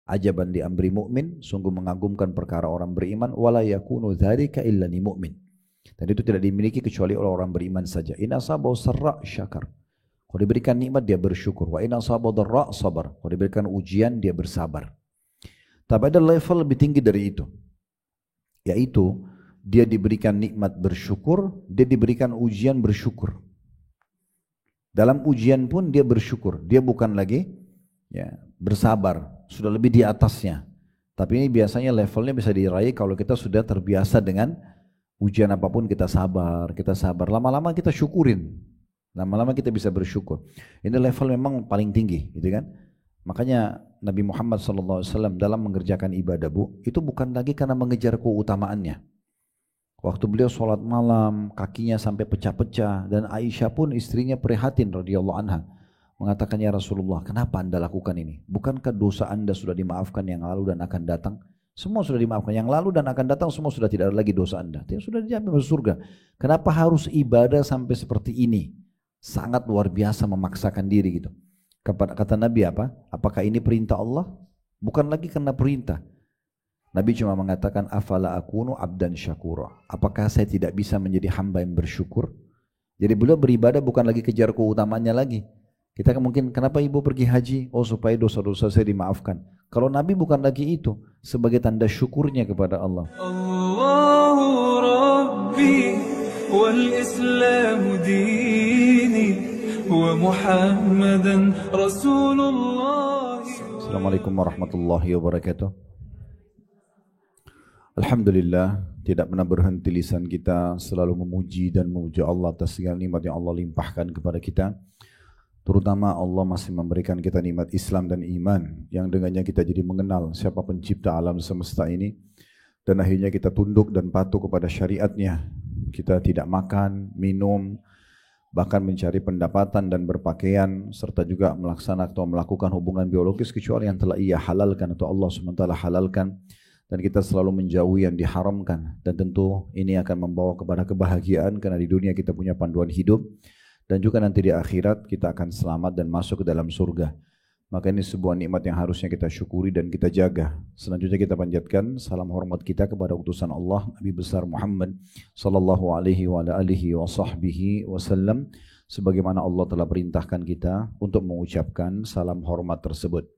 Ajaban li amri mu'min, sungguh mengagumkan perkara orang beriman, wala yakunu dzalika illa li mu'min. Dan itu tidak dimiliki kecuali oleh orang beriman saja. In asabahu sarra syakar. Kalau diberikan nikmat dia bersyukur. Wa in asabahu dharra sabar. Kalau diberikan ujian dia bersabar. Tapi ada level lebih tinggi dari itu. Yaitu dia diberikan nikmat bersyukur, dia diberikan ujian bersyukur. Dalam ujian pun dia bersyukur. Dia bukan lagi bersabar, sudah lebih di atasnya. Tapi ini biasanya levelnya bisa diraih kalau kita sudah terbiasa dengan ujian apapun kita sabar. Lama-lama kita syukurin. Lama-lama kita bisa bersyukur. Ini level memang paling tinggi, gitu kan? Makanya Nabi Muhammad SAW dalam mengerjakan ibadah itu bukan lagi karena mengejar keutamaannya. Waktu beliau sholat malam, kakinya sampai pecah-pecah, dan Aisyah pun istrinya prihatin radhiyallahu anha. Mengatakan, ya Rasulullah, kenapa anda lakukan ini? Bukankah dosa anda sudah dimaafkan yang lalu dan akan datang? Semua sudah dimaafkan, yang lalu dan akan datang semua sudah tidak ada lagi dosa anda. Sudah dijamin masuk surga. Kenapa harus ibadah sampai seperti ini? Sangat luar biasa memaksakan diri gitu. Kata Nabi apa? Apakah ini perintah Allah? Bukan lagi karena perintah. Nabi cuma mengatakan, afala akunu abdan syakura. Apakah saya tidak bisa menjadi hamba yang bersyukur? Jadi beliau beribadah bukan lagi kejar keutamaannya lagi. Kita mungkin, kenapa ibu pergi haji? Oh, supaya dosa-dosa saya dimaafkan. Kalau Nabi bukan lagi itu, sebagai tanda syukurnya kepada Allah. Allahu Rabbi wal Islamu dini wa Muhammadan Rasulullah. Assalamualaikum warahmatullahi wabarakatuh. Alhamdulillah, tidak pernah berhenti lisan kita selalu memuji dan memuji Allah atas segala nikmat yang Allah limpahkan kepada kita. Terutama Allah masih memberikan kita nikmat Islam dan iman yang dengannya kita jadi mengenal siapa pencipta alam semesta ini, dan akhirnya kita tunduk dan patuh kepada syariatnya. Kita tidak makan, minum, bahkan mencari pendapatan dan berpakaian, serta juga melaksanakan atau melakukan hubungan biologis kecuali yang telah ia halalkan atau Allah SWT halalkan. Dan kita selalu menjauhi yang diharamkan. Dan tentu ini akan membawa kepada kebahagiaan karena di dunia kita punya panduan hidup. Dan juga nanti di akhirat kita akan selamat dan masuk ke dalam surga. Maka ini sebuah nikmat yang harusnya kita syukuri dan kita jaga. Selanjutnya kita panjatkan salam hormat kita kepada utusan Allah Nabi besar Muhammad sallallahu alaihi wa alihi wa sahbihi wasallam, sebagaimana Allah telah perintahkan kita untuk mengucapkan salam hormat tersebut.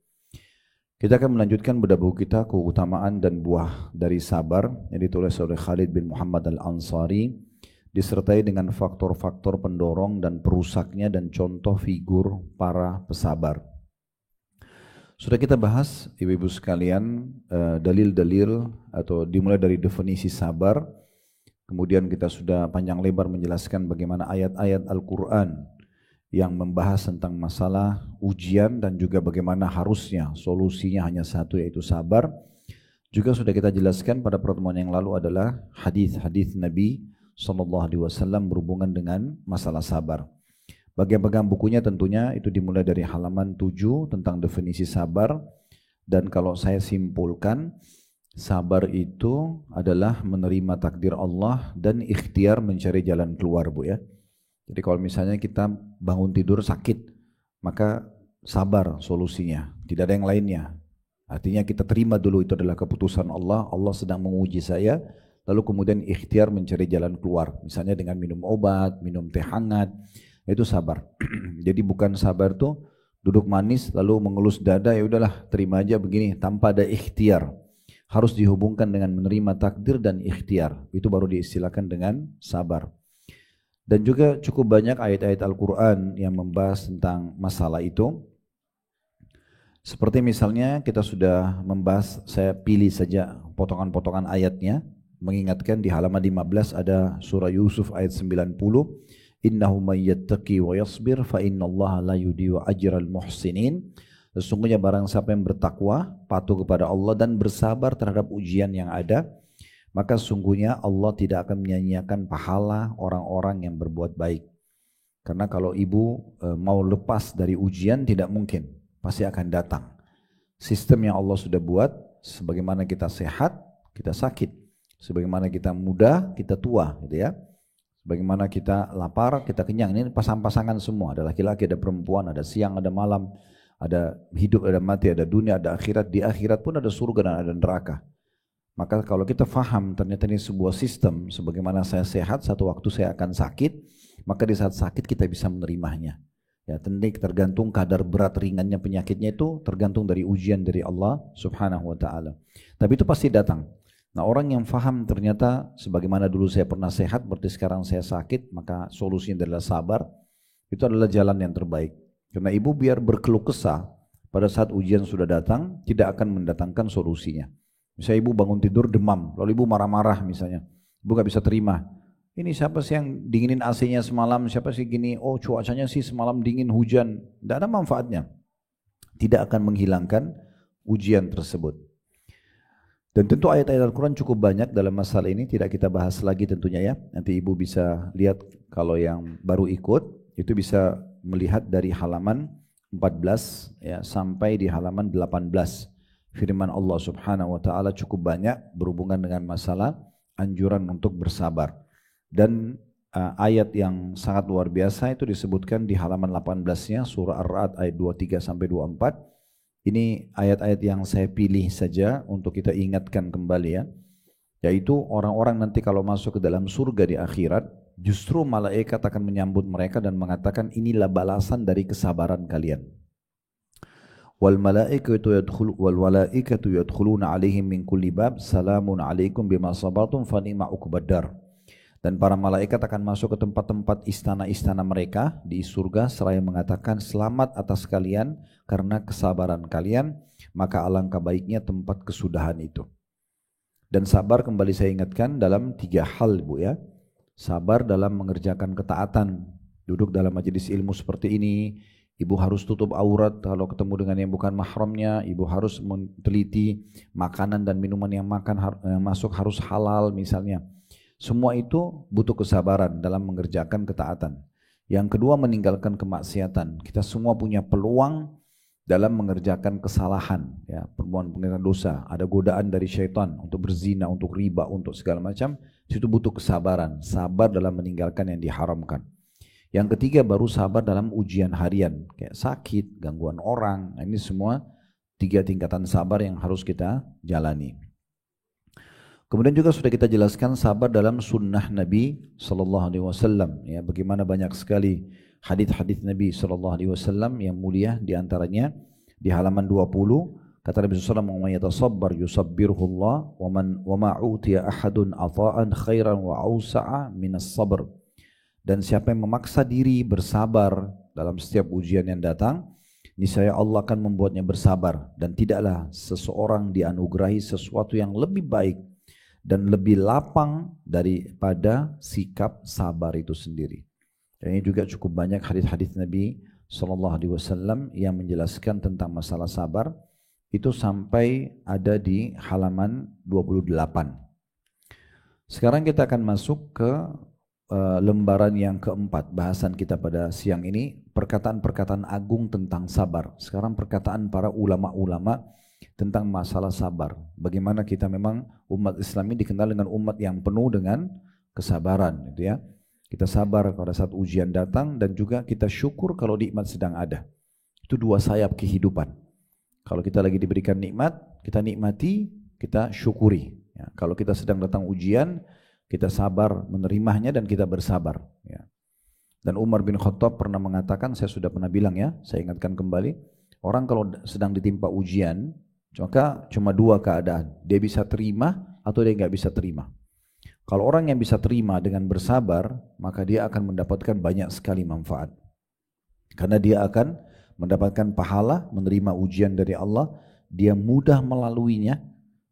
Kita akan melanjutkan bedah buku kita keutamaan dan buah dari sabar yang ditulis oleh Khalid bin Muhammad Al-Ansari, disertai dengan faktor-faktor pendorong dan perusaknya dan contoh figur para pesabar. Sudah kita bahas ibu-ibu sekalian dalil-dalil atau dimulai dari definisi sabar. Kemudian kita sudah panjang lebar menjelaskan bagaimana ayat-ayat Al-Quran yang membahas tentang masalah ujian dan juga bagaimana harusnya solusinya hanya satu, yaitu sabar. Juga sudah kita jelaskan pada pertemuan yang lalu adalah hadis-hadis Nabi SAW berhubungan dengan masalah sabar. Bagi yang pegang bukunya tentunya itu dimulai dari halaman 7 tentang definisi sabar. Dan kalau saya simpulkan, sabar itu adalah menerima takdir Allah dan ikhtiar mencari jalan keluar, Bu ya. Jadi kalau misalnya kita bangun tidur sakit, maka sabar solusinya, tidak ada yang lainnya. Artinya kita terima dulu itu adalah keputusan Allah, Allah sedang menguji saya, lalu kemudian ikhtiar mencari jalan keluar. Misalnya dengan minum obat, minum teh hangat, itu sabar. Jadi bukan sabar tuh duduk manis lalu mengelus dada, ya udahlah terima aja begini, tanpa ada ikhtiar. Harus dihubungkan dengan menerima takdir dan ikhtiar, itu baru diistilahkan dengan sabar. Dan juga cukup banyak ayat-ayat Al-Quran yang membahas tentang masalah itu. Seperti misalnya kita sudah membahas, saya pilih saja potongan-potongan ayatnya. Mengingatkan di halaman 15 ada surah Yusuf ayat 90. Innahu may yattaqi wa yasbir fa innallaha la yudhi'u ajral muhsinin. Sesungguhnya barang siapa yang bertakwa, patuh kepada Allah dan bersabar terhadap ujian yang ada, maka sungguhnya Allah tidak akan menyia-nyiakan pahala orang-orang yang berbuat baik. Karena kalau ibu mau lepas dari ujian tidak mungkin, pasti akan datang. Sistem yang Allah sudah buat, sebagaimana kita sehat, kita sakit. Sebagaimana kita muda, kita tua, gitu ya. Sebagaimana kita lapar, kita kenyang. Ini pasang-pasangan semua, ada laki-laki, ada perempuan, ada siang, ada malam. Ada hidup, ada mati, ada dunia, ada akhirat. Di akhirat pun ada surga dan ada neraka. Maka kalau kita faham ternyata ini sebuah sistem, sebagaimana saya sehat, satu waktu saya akan sakit, maka di saat sakit kita bisa menerimanya. Ya, tentu tergantung kadar berat ringannya penyakitnya itu tergantung dari ujian dari Allah Subhanahu wa taala. Tapi itu pasti datang. Nah, orang yang faham ternyata sebagaimana dulu saya pernah sehat, berarti sekarang saya sakit, maka solusinya adalah sabar. Itu adalah jalan yang terbaik. Karena ibu biar berkeluh kesah pada saat ujian sudah datang, tidak akan mendatangkan solusinya. Misalnya ibu bangun tidur demam, lalu ibu marah-marah misalnya. Ibu gak bisa terima. Ini siapa sih yang dinginin AC-nya semalam, siapa sih gini, oh cuacanya sih semalam dingin hujan. Tidak ada manfaatnya. Tidak akan menghilangkan ujian tersebut. Dan tentu ayat-ayat Al-Quran cukup banyak dalam masalah ini, tidak kita bahas lagi tentunya ya. Nanti ibu bisa lihat kalau yang baru ikut, itu bisa melihat dari halaman 14 ya, sampai di halaman 18. Firman Allah Subhanahu wa taala cukup banyak berhubungan dengan masalah anjuran untuk bersabar. Dan ayat yang sangat luar biasa itu disebutkan di halaman 18-nya surah Ar-Ra'd ayat 23 sampai 24. Ini ayat-ayat yang saya pilih saja untuk kita ingatkan kembali ya. Yaitu orang-orang nanti kalau masuk ke dalam surga di akhirat, justru malaikat akan menyambut mereka dan mengatakan inilah balasan dari kesabaran kalian. Wal malaikatu yadkhuluna alaihim min kulli bab salamun alaikum bima sabartum fa ni'ma uqbad. Dan para malaikat akan masuk ke tempat-tempat istana-istana mereka di surga seraya mengatakan selamat atas kalian karena kesabaran kalian, maka alangkah baiknya tempat kesudahan itu. Dan sabar kembali saya ingatkan dalam 3 hal Bu ya. Sabar dalam mengerjakan ketaatan, duduk dalam majelis ilmu seperti ini, ibu harus tutup aurat kalau ketemu dengan yang bukan mahramnya, ibu harus meneliti makanan dan minuman yang masuk harus halal misalnya. Semua itu butuh kesabaran dalam mengerjakan ketaatan. Yang kedua meninggalkan kemaksiatan. Kita semua punya peluang dalam mengerjakan kesalahan, ya, perbuatan dosa. Ada godaan dari syaitan untuk berzina, untuk riba, untuk segala macam. Itu butuh kesabaran, sabar dalam meninggalkan yang diharamkan. Yang ketiga baru sabar dalam ujian harian, kayak sakit, gangguan orang. Nah, ini semua 3 tingkatan sabar yang harus kita jalani. Kemudian juga sudah kita jelaskan sabar dalam sunnah Nabi SAW. Ya, bagaimana banyak sekali hadits-hadits Nabi SAW yang mulia, diantaranya di halaman 20 kata Nabi SAW, "Man yatasabbar yusabbirhullah wa ma utiya ahadun ata'an khairan wa awsa'a minas sabr." Dan siapa yang memaksa diri bersabar dalam setiap ujian yang datang, niscaya Allah akan membuatnya bersabar, dan tidaklah seseorang dianugerahi sesuatu yang lebih baik dan lebih lapang daripada sikap sabar itu sendiri. Dan ini juga cukup banyak hadis-hadis Nabi SAW yang menjelaskan tentang masalah sabar, itu sampai ada di halaman 28. Sekarang kita akan masuk ke lembaran yang keempat bahasan kita pada siang ini, perkataan-perkataan agung tentang sabar. Sekarang perkataan para ulama-ulama tentang masalah sabar. Bagaimana kita memang umat Islam ini dikenal dengan umat yang penuh dengan kesabaran, gitu ya. Kita sabar pada saat ujian datang dan juga kita syukur kalau nikmat sedang ada. Itu 2 sayap kehidupan. Kalau kita lagi diberikan nikmat, kita nikmati, kita syukuri. Ya, kalau kita sedang datang ujian, kita sabar menerimanya dan kita bersabar. Ya. Dan Umar bin Khattab pernah mengatakan, saya sudah pernah bilang ya, saya ingatkan kembali, orang kalau sedang ditimpa ujian, maka cuma 2 keadaan, dia bisa terima atau dia nggak bisa terima. Kalau orang yang bisa terima dengan bersabar, maka dia akan mendapatkan banyak sekali manfaat. Karena dia akan mendapatkan pahala, menerima ujian dari Allah, dia mudah melaluinya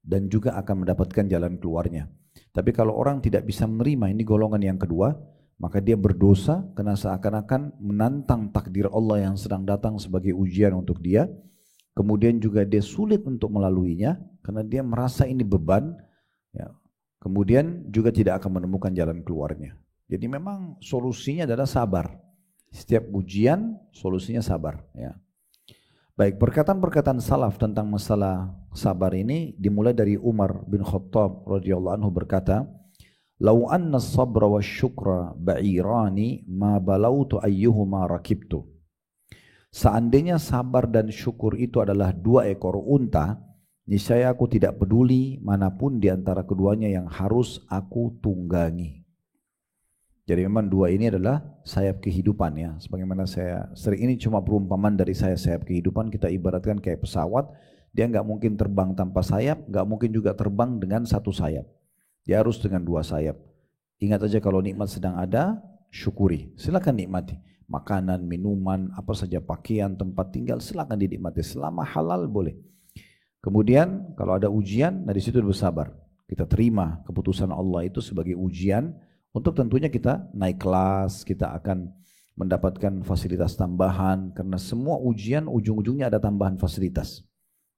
dan juga akan mendapatkan jalan keluarnya. Tapi kalau orang tidak bisa menerima, ini golongan yang kedua, maka dia berdosa karena seakan-akan menantang takdir Allah yang sedang datang sebagai ujian untuk dia. Kemudian juga dia sulit untuk melaluinya karena dia merasa ini beban, ya. Kemudian juga tidak akan menemukan jalan keluarnya. Jadi memang solusinya adalah sabar. Setiap ujian solusinya sabar, ya. Baik, perkataan-perkataan salaf tentang masalah sabar ini dimulai dari Umar bin Khattab radhiyallahu anhu berkata, "Lau anna as-sabra wasyukra ba'irani ma balautu ayyuhuma rakibtu." Seandainya sabar dan syukur itu adalah dua ekor unta, niscaya aku tidak peduli manapun di antara keduanya yang harus aku tunggangi. Jadi memang dua ini adalah sayap kehidupan ya. Sebagaimana saya sering, ini cuma perumpamaan dari sayap kehidupan, kita ibaratkan kayak pesawat, dia nggak mungkin terbang tanpa sayap, nggak mungkin juga terbang dengan satu sayap. Dia harus dengan dua sayap. Ingat aja kalau nikmat sedang ada, syukuri. Silakan nikmati. Makanan, minuman, apa saja, pakaian, tempat tinggal, silakan dinikmati. Selama halal boleh. Kemudian kalau ada ujian, nah di situ bersabar. Kita terima keputusan Allah itu sebagai ujian. Untuk tentunya kita naik kelas, kita akan mendapatkan fasilitas tambahan. Karena semua ujian ujung-ujungnya ada tambahan fasilitas.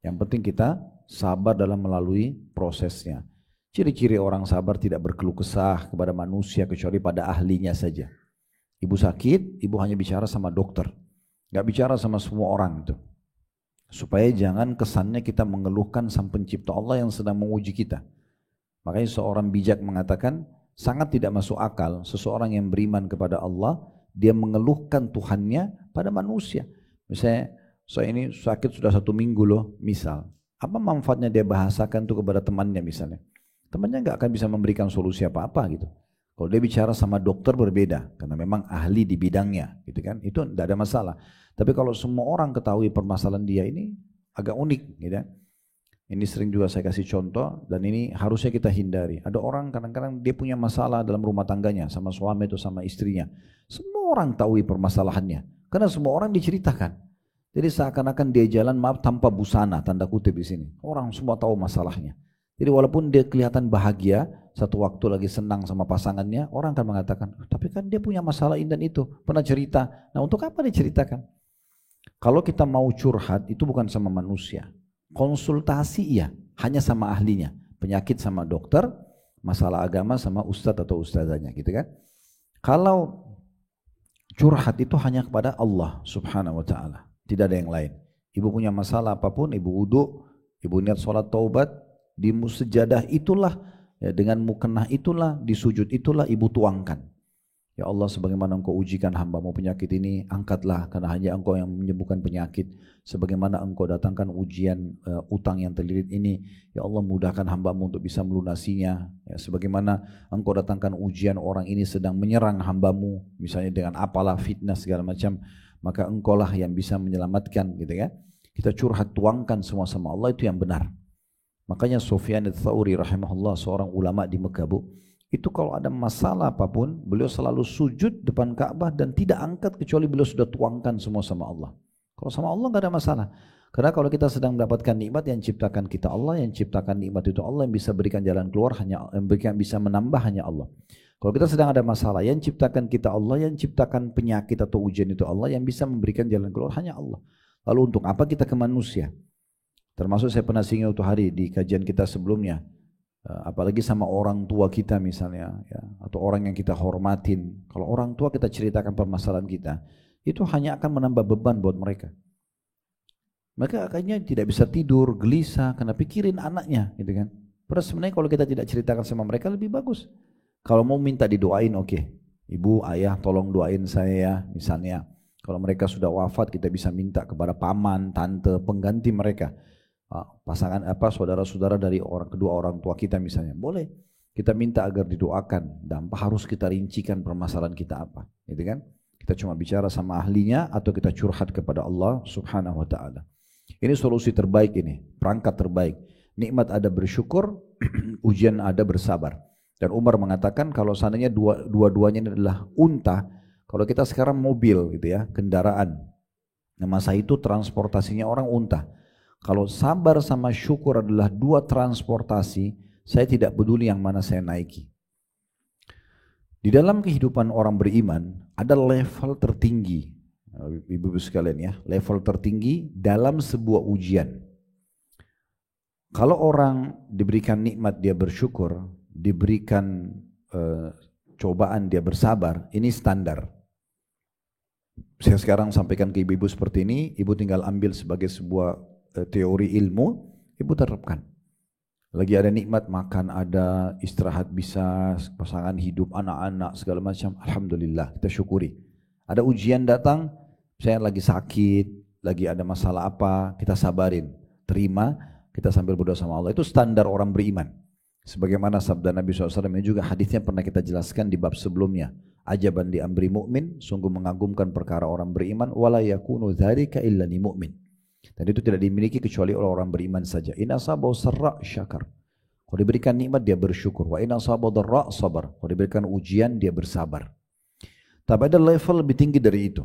Yang penting kita sabar dalam melalui prosesnya. Ciri-ciri orang sabar tidak berkeluh kesah kepada manusia kecuali pada ahlinya saja. Ibu sakit, ibu hanya bicara sama dokter. Gak bicara sama semua orang itu. Supaya jangan kesannya kita mengeluhkan sang pencipta Allah yang sedang menguji kita. Makanya seorang bijak mengatakan, sangat tidak masuk akal seseorang yang beriman kepada Allah, dia mengeluhkan Tuhannya pada manusia. Misalnya, saya ini sakit sudah 1 minggu loh, misal. Apa manfaatnya dia bahasakan itu kepada temannya misalnya? Temannya nggak akan bisa memberikan solusi apa-apa gitu. Kalau dia bicara sama dokter berbeda, karena memang ahli di bidangnya, gitu kan? Itu tidak ada masalah. Tapi kalau semua orang ketahui permasalahan dia ini agak unik, gitu. Ini sering juga saya kasih contoh dan ini harusnya kita hindari. Ada orang kadang-kadang dia punya masalah dalam rumah tangganya sama suami atau sama istrinya. Semua orang tahu permasalahannya, karena semua orang diceritakan. Jadi seakan-akan dia jalan maaf tanpa busana, tanda kutip di sini. Orang semua tahu masalahnya. Jadi walaupun dia kelihatan bahagia, satu waktu lagi senang sama pasangannya, orang akan mengatakan, tapi kan dia punya masalah ini dan itu, pernah cerita. Nah untuk apa diceritakan? Kalau kita mau curhat, itu bukan sama manusia. Konsultasi iya, hanya sama ahlinya. Penyakit sama dokter, masalah agama sama ustadz atau ustazahnya gitu kan. Kalau curhat itu hanya kepada Allah subhanahu wa ta'ala, tidak ada yang lain. Ibu punya masalah apapun, ibu wudu, ibu niat sholat taubat, di musajadah itulah, ya, dengan mukenah itulah, di sujud itulah ibu tuangkan. Ya Allah, sebagaimana engkau ujikan hambamu penyakit ini, angkatlah karena hanya engkau yang menyembuhkan penyakit. Sebagaimana engkau datangkan ujian utang yang terlilit ini, ya Allah mudahkan hambamu untuk bisa melunasinya. Ya, sebagaimana engkau datangkan ujian orang ini sedang menyerang hambamu, misalnya dengan apalah fitnah segala macam, maka engkau lah yang bisa menyelamatkan gitu ya. Kita curhat tuangkan semua sama Allah, itu yang benar. Makanya Sufyan Ats-Tsauri rahimahullah, seorang ulama di Mekah, itu kalau ada masalah apapun, beliau selalu sujud depan Ka'bah dan tidak angkat kecuali beliau sudah tuangkan semua sama Allah. Kalau sama Allah nggak ada masalah. Karena kalau kita sedang mendapatkan nikmat, yang ciptakan kita Allah, yang ciptakan nikmat itu Allah, yang bisa berikan jalan keluar hanya, yang bisa menambah hanya Allah. Kalau kita sedang ada masalah, yang ciptakan kita Allah, yang ciptakan penyakit atau ujian itu Allah, yang bisa memberikan jalan keluar hanya Allah. Lalu untuk apa kita ke manusia? Termasuk saya pernah singgung itu hari di kajian kita sebelumnya, apalagi sama orang tua kita misalnya, ya, atau orang yang kita hormatin. Kalau orang tua kita ceritakan permasalahan kita, itu hanya akan menambah beban buat mereka. Mereka akhirnya tidak bisa tidur, gelisah, karena pikirin anaknya, gitu kan. Padahal sebenarnya kalau kita tidak ceritakan sama mereka lebih bagus. Kalau mau minta didoain, oke. Ibu, ayah, tolong doain saya ya, misalnya. Kalau mereka sudah wafat, kita bisa minta kepada paman, tante, pengganti mereka. Pasangan saudara-saudara dari kedua orang tua kita misalnya, boleh kita minta agar didoakan, dan harus kita rincikan permasalahan kita apa, gitu kan? Kita cuma bicara sama ahlinya atau kita curhat kepada Allah subhanahu wa ta'ala. Ini solusi terbaik, ini perangkat terbaik. Nikmat ada bersyukur, ujian ada bersabar. Dan Umar mengatakan kalau seandainya dua-duanya ini adalah unta, kalau kita sekarang mobil gitu ya, kendaraan, nah masa itu transportasinya orang unta. Kalau sabar sama syukur adalah dua transportasi, saya tidak peduli yang mana saya naiki. Di dalam kehidupan orang beriman, ada level tertinggi, ibu-ibu sekalian ya, level tertinggi dalam sebuah ujian. Kalau orang diberikan nikmat dia bersyukur, diberikan cobaan dia bersabar, ini standar. Saya sekarang sampaikan ke ibu-ibu seperti ini, ibu tinggal ambil sebagai sebuah teori ilmu, ibu terapkan. Lagi ada nikmat, makan ada, istirahat bisa, pasangan hidup, anak-anak segala macam, alhamdulillah kita syukuri. Ada ujian datang, Saya lagi sakit, lagi ada masalah apa, kita sabarin, terima, kita sambil berdoa sama Allah. Itu standar orang beriman. Sebagaimana sabda Nabi SAW yang juga hadisnya pernah kita jelaskan di bab sebelumnya. Ajaban di amri mu'min, sungguh mengagumkan perkara orang beriman, wala yakunu dzalika illa li mu'min. Dan itu tidak dimiliki kecuali oleh orang beriman saja. In asabahu sarra syakar. Kalau diberikan nikmat dia bersyukur. Wa in asabahu dharra sabar. Kalau diberikan ujian dia bersabar. Tapi ada level lebih tinggi dari itu.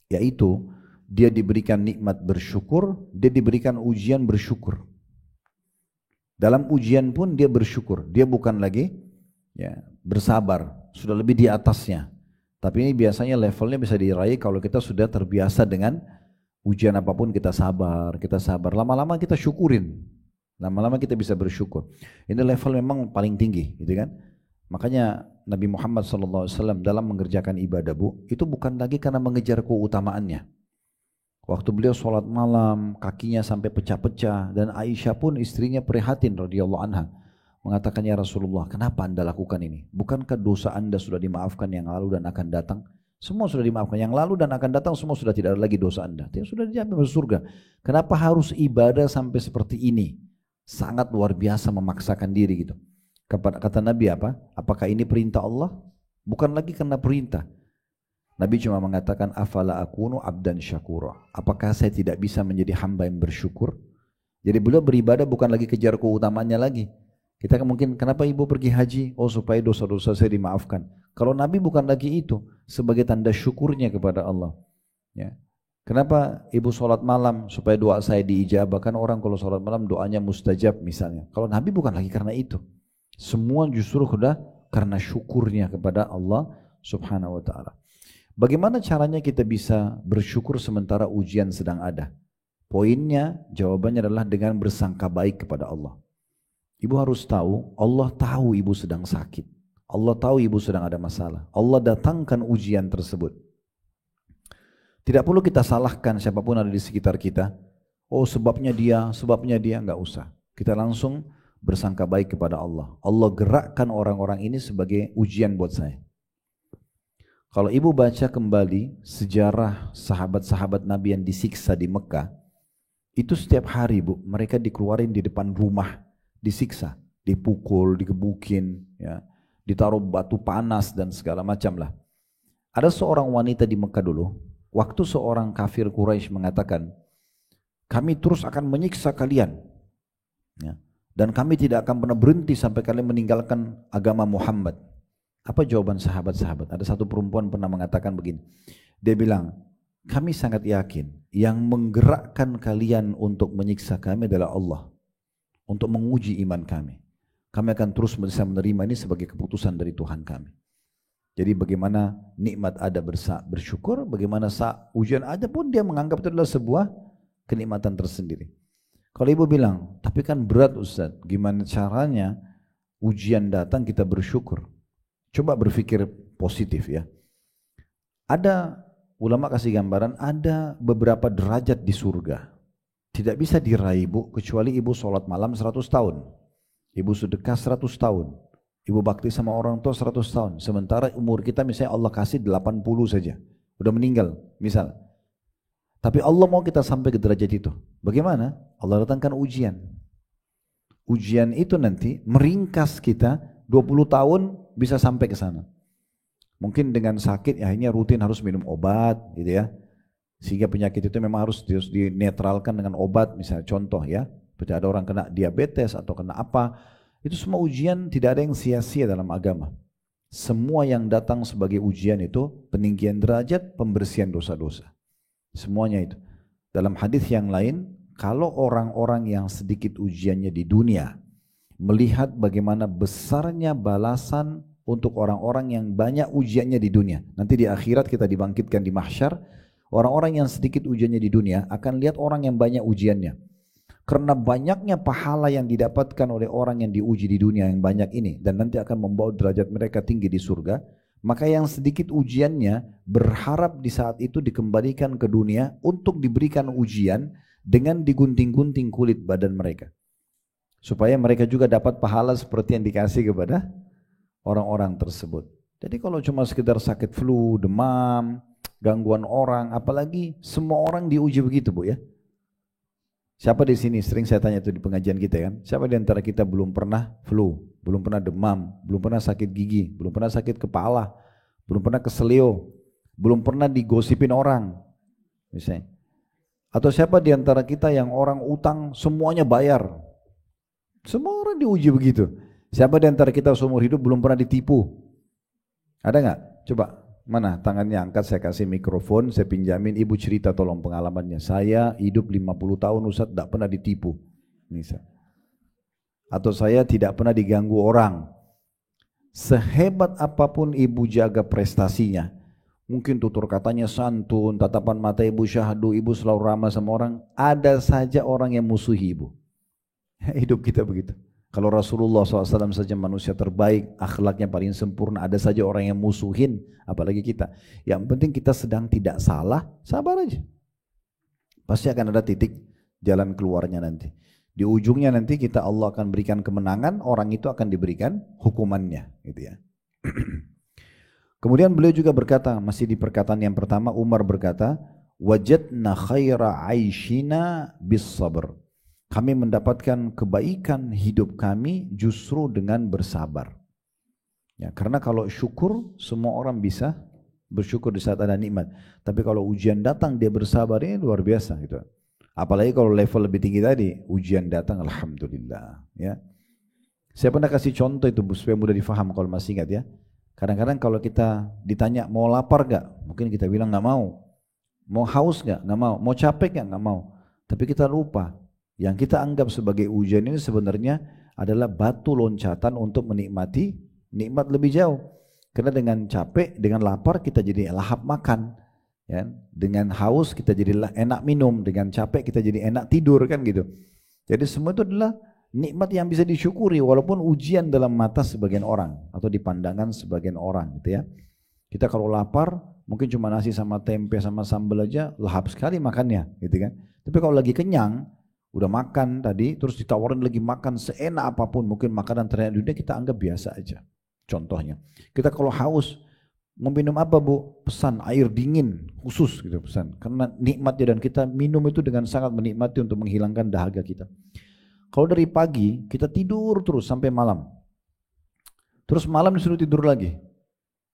Yaitu dia diberikan nikmat bersyukur, dia diberikan ujian bersyukur. Dalam ujian pun dia bersyukur. Dia bukan lagi bersabar, sudah lebih di atasnya. Tapi ini biasanya levelnya bisa diraih kalau kita sudah terbiasa dengan ujian apapun kita sabar. Lama-lama kita syukurin. Lama-lama kita bisa bersyukur. Ini level memang paling tinggi, gitu kan? Makanya Nabi Muhammad SAW dalam mengerjakan ibadah, itu bukan lagi karena mengejar keutamaannya. Waktu beliau sholat malam, kakinya sampai pecah-pecah, dan Aisyah pun istrinya prihatin radhiyallahu anha, mengatakan, ya Rasulullah, kenapa anda lakukan ini? Bukankah dosa anda sudah dimaafkan yang lalu dan akan datang? Semua sudah dimaafkan, yang lalu dan akan datang semua sudah tidak ada lagi dosa anda. Dia sudah dijamin masuk surga. Kenapa harus ibadah sampai seperti ini? Sangat luar biasa memaksakan diri gitu. Kata Nabi apa? Apakah ini perintah Allah? Bukan lagi karena perintah. Nabi cuma mengatakan, afala akunu abdan syakura. Apakah saya tidak bisa menjadi hamba yang bersyukur? Jadi beliau beribadah bukan lagi kejar keutamaannya lagi. Kita mungkin, kenapa ibu pergi haji? Oh, supaya dosa-dosa saya dimaafkan. Kalau Nabi bukan lagi itu, sebagai tanda syukurnya kepada Allah. Ya. Kenapa ibu sholat malam? Supaya doa saya diijabah. Kan orang kalau sholat malam doanya mustajab misalnya. Kalau Nabi bukan lagi karena itu. Semua justru sudah karena syukurnya kepada Allah subhanahu wa ta'ala. Bagaimana caranya kita bisa bersyukur sementara ujian sedang ada? Poinnya, jawabannya adalah dengan bersangka baik kepada Allah. Ibu harus tahu, Allah tahu ibu sedang sakit. Allah tahu ibu sedang ada masalah. Allah datangkan ujian tersebut. Tidak perlu kita salahkan siapapun ada di sekitar kita. Oh, sebabnya dia, enggak usah. Kita langsung bersangka baik kepada Allah. Allah gerakkan orang-orang ini sebagai ujian buat saya. Kalau ibu baca kembali sejarah sahabat-sahabat Nabi yang disiksa di Mekah, itu setiap hari bu, mereka dikeluarin di depan rumah, disiksa, dipukul, digebukin, ya, ditaruh batu panas dan segala macam lah. Ada seorang wanita di Mekah dulu, waktu seorang kafir Quraisy mengatakan, kami terus akan menyiksa kalian, ya, dan kami tidak akan pernah berhenti sampai kalian meninggalkan agama Muhammad. Apa jawaban sahabat-sahabat? Ada satu perempuan pernah mengatakan begini. Dia bilang, kami sangat yakin yang menggerakkan kalian untuk menyiksa kami adalah Allah. Untuk menguji iman kami. Kami akan terus bisa menerima ini sebagai keputusan dari Tuhan kami. Jadi bagaimana nikmat ada bersyukur, bagaimana saat ujian ada pun dia menganggap itu adalah sebuah kenikmatan tersendiri. Kalau ibu bilang, tapi kan berat Ustaz, gimana caranya ujian datang kita bersyukur? Coba berpikir positif ya. Ada ulama kasih gambaran, ada beberapa derajat di surga. Tidak bisa diraih ibu, kecuali ibu sholat malam 100 tahun. Ibu sedekah 100 tahun. Ibu bakti sama orang tua 100 tahun. Sementara umur kita misalnya Allah kasih 80 saja. Udah meninggal misal. Tapi Allah mau kita sampai ke derajat itu. Bagaimana? Allah datangkan ujian. Ujian itu nanti meringkas kita 20 tahun bisa sampai ke sana. Mungkin dengan sakit ya akhirnya rutin harus minum obat gitu ya. Sehingga penyakit itu memang harus dinetralkan dengan obat, misalnya contoh ya. Seperti ada orang kena diabetes atau kena apa. Itu semua ujian, tidak ada yang sia-sia dalam agama. Semua yang datang sebagai ujian itu peninggian derajat, pembersihan dosa-dosa. Semuanya itu. Dalam hadis yang lain, kalau orang-orang yang sedikit ujiannya di dunia melihat bagaimana besarnya balasan untuk orang-orang yang banyak ujiannya di dunia. Nanti di akhirat kita dibangkitkan di mahsyar, orang-orang yang sedikit ujiannya di dunia akan lihat orang yang banyak ujiannya. Karena banyaknya pahala yang didapatkan oleh orang yang diuji di dunia yang banyak ini, dan nanti akan membawa derajat mereka tinggi di surga, maka yang sedikit ujiannya berharap di saat itu dikembalikan ke dunia untuk diberikan ujian dengan digunting-gunting kulit badan mereka. Supaya mereka juga dapat pahala seperti yang dikasih kepada orang-orang tersebut. Jadi kalau cuma sekedar sakit flu, demam, gangguan orang, apalagi semua orang diuji begitu Bu ya. Siapa di sini, sering saya tanya itu di pengajian kita kan, siapa di antara kita belum pernah flu, belum pernah demam, belum pernah sakit gigi, belum pernah sakit kepala, belum pernah keselio, belum pernah digosipin orang, misalnya. Atau siapa di antara kita yang orang utang semuanya bayar? Semua orang diuji begitu. Siapa di antara kita seumur hidup belum pernah ditipu? Ada nggak? Coba. Mana tangannya angkat, saya kasih mikrofon, saya pinjamin, ibu cerita tolong pengalamannya. Saya hidup 50 tahun Ustaz, tidak pernah ditipu. Misal. Atau saya tidak pernah diganggu orang. Sehebat apapun ibu jaga prestasinya, mungkin tutur katanya santun, tatapan mata ibu syahdu, ibu selalu ramah sama orang, ada saja orang yang musuhi ibu. Hidup kita begitu. Kalau Rasulullah SAW saja manusia terbaik, akhlaknya paling sempurna, ada saja orang yang musuhin, apalagi kita. Yang penting kita sedang tidak salah, sabar aja. Pasti akan ada titik jalan keluarnya nanti. Di ujungnya nanti kita Allah akan berikan kemenangan, orang itu akan diberikan hukumannya. Gitu ya. Kemudian beliau juga berkata, masih di perkataan yang pertama, Umar berkata, wajadna khaira aishina bis sabr. Kami mendapatkan kebaikan hidup kami justru dengan bersabar. Ya, karena kalau syukur, semua orang bisa bersyukur di saat ada nikmat. Tapi kalau ujian datang dia bersabar, ini luar biasa gitu. Apalagi kalau level lebih tinggi tadi, ujian datang alhamdulillah. Ya. Saya pernah kasih contoh itu supaya mudah difaham kalau masih ingat ya. Kadang-kadang kalau kita ditanya mau lapar gak? Mungkin kita bilang gak mau. Mau haus gak? Gak mau. Mau capek gak? Gak mau. Tapi kita lupa. Yang kita anggap sebagai ujian ini sebenarnya adalah batu loncatan untuk menikmati nikmat lebih jauh. Karena dengan capek, dengan lapar kita jadi lahap makan. Ya. Dengan haus kita jadi enak minum. Dengan capek kita jadi enak tidur kan gitu. Jadi semua itu adalah nikmat yang bisa disyukuri walaupun ujian dalam mata sebagian orang. Atau di pandangan sebagian orang gitu ya. Kita kalau lapar mungkin cuma nasi sama tempe sama sambal aja lahap sekali makannya gitu kan. Tapi kalau lagi kenyang, udah makan tadi, terus ditawarin lagi makan seenak apapun, mungkin makanan terenak dunia kita anggap biasa aja. Contohnya, kita kalau haus, mau minum apa Bu? Pesan air dingin khusus gitu pesan. Karena nikmatnya dan kita minum itu dengan sangat menikmati untuk menghilangkan dahaga kita. Kalau dari pagi, kita tidur terus sampai malam. Terus malam disuruh tidur lagi.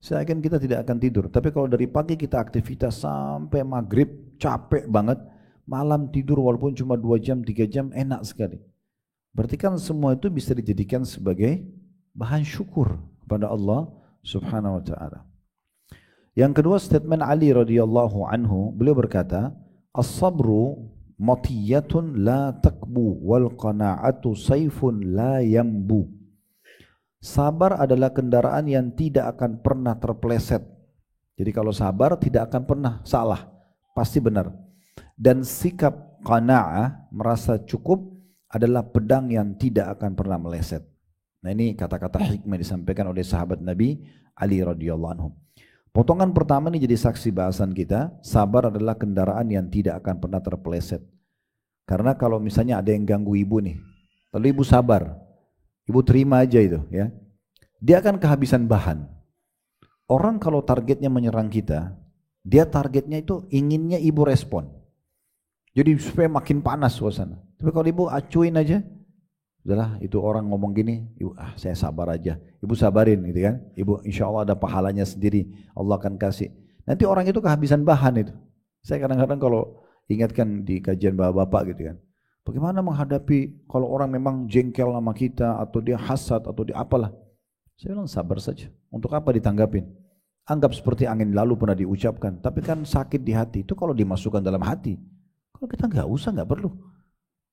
Saya yakin kita tidak akan tidur. Tapi kalau dari pagi kita aktivitas sampai maghrib, capek banget. Malam tidur walaupun cuma 2 jam, 3 jam, enak sekali. Berarti kan semua itu bisa dijadikan sebagai bahan syukur kepada Allah Subhanahu wa ta'ala. Yang kedua statement Ali radhiyallahu anhu, beliau berkata, as-sabru matiyatun la takbu wal qana'atu sayfun la yambu. Sabar adalah kendaraan yang tidak akan pernah terpeleset. Jadi kalau sabar tidak akan pernah salah, pasti benar. Dan sikap qana'ah, merasa cukup, adalah pedang yang tidak akan pernah meleset. Nah ini kata-kata hikmah disampaikan oleh sahabat Nabi Ali radhiyallahu anhu. Potongan pertama ini jadi saksi bahasan kita, sabar adalah kendaraan yang tidak akan pernah terpeleset. Karena kalau misalnya ada yang ganggu ibu nih, lalu ibu sabar, ibu terima aja itu ya, dia akan kehabisan bahan. Orang kalau targetnya menyerang kita, dia targetnya itu inginnya ibu respon. Jadi supaya makin panas suasana. Tapi kalau ibu acuin aja, udahlah itu orang ngomong gini, ibu saya sabar aja. Ibu sabarin gitu kan. Ibu insya Allah ada pahalanya sendiri. Allah akan kasih. Nanti orang itu kehabisan bahan itu. Saya kadang-kadang kalau ingatkan di kajian bapak-bapak gitu kan. Bagaimana menghadapi kalau orang memang jengkel sama kita atau dia hasad atau dia apalah. Saya bilang sabar saja. Untuk apa ditanggapin? Anggap seperti angin lalu pernah diucapkan. Tapi kan sakit di hati itu kalau dimasukkan dalam hati. Kalau kita nggak usah, nggak perlu.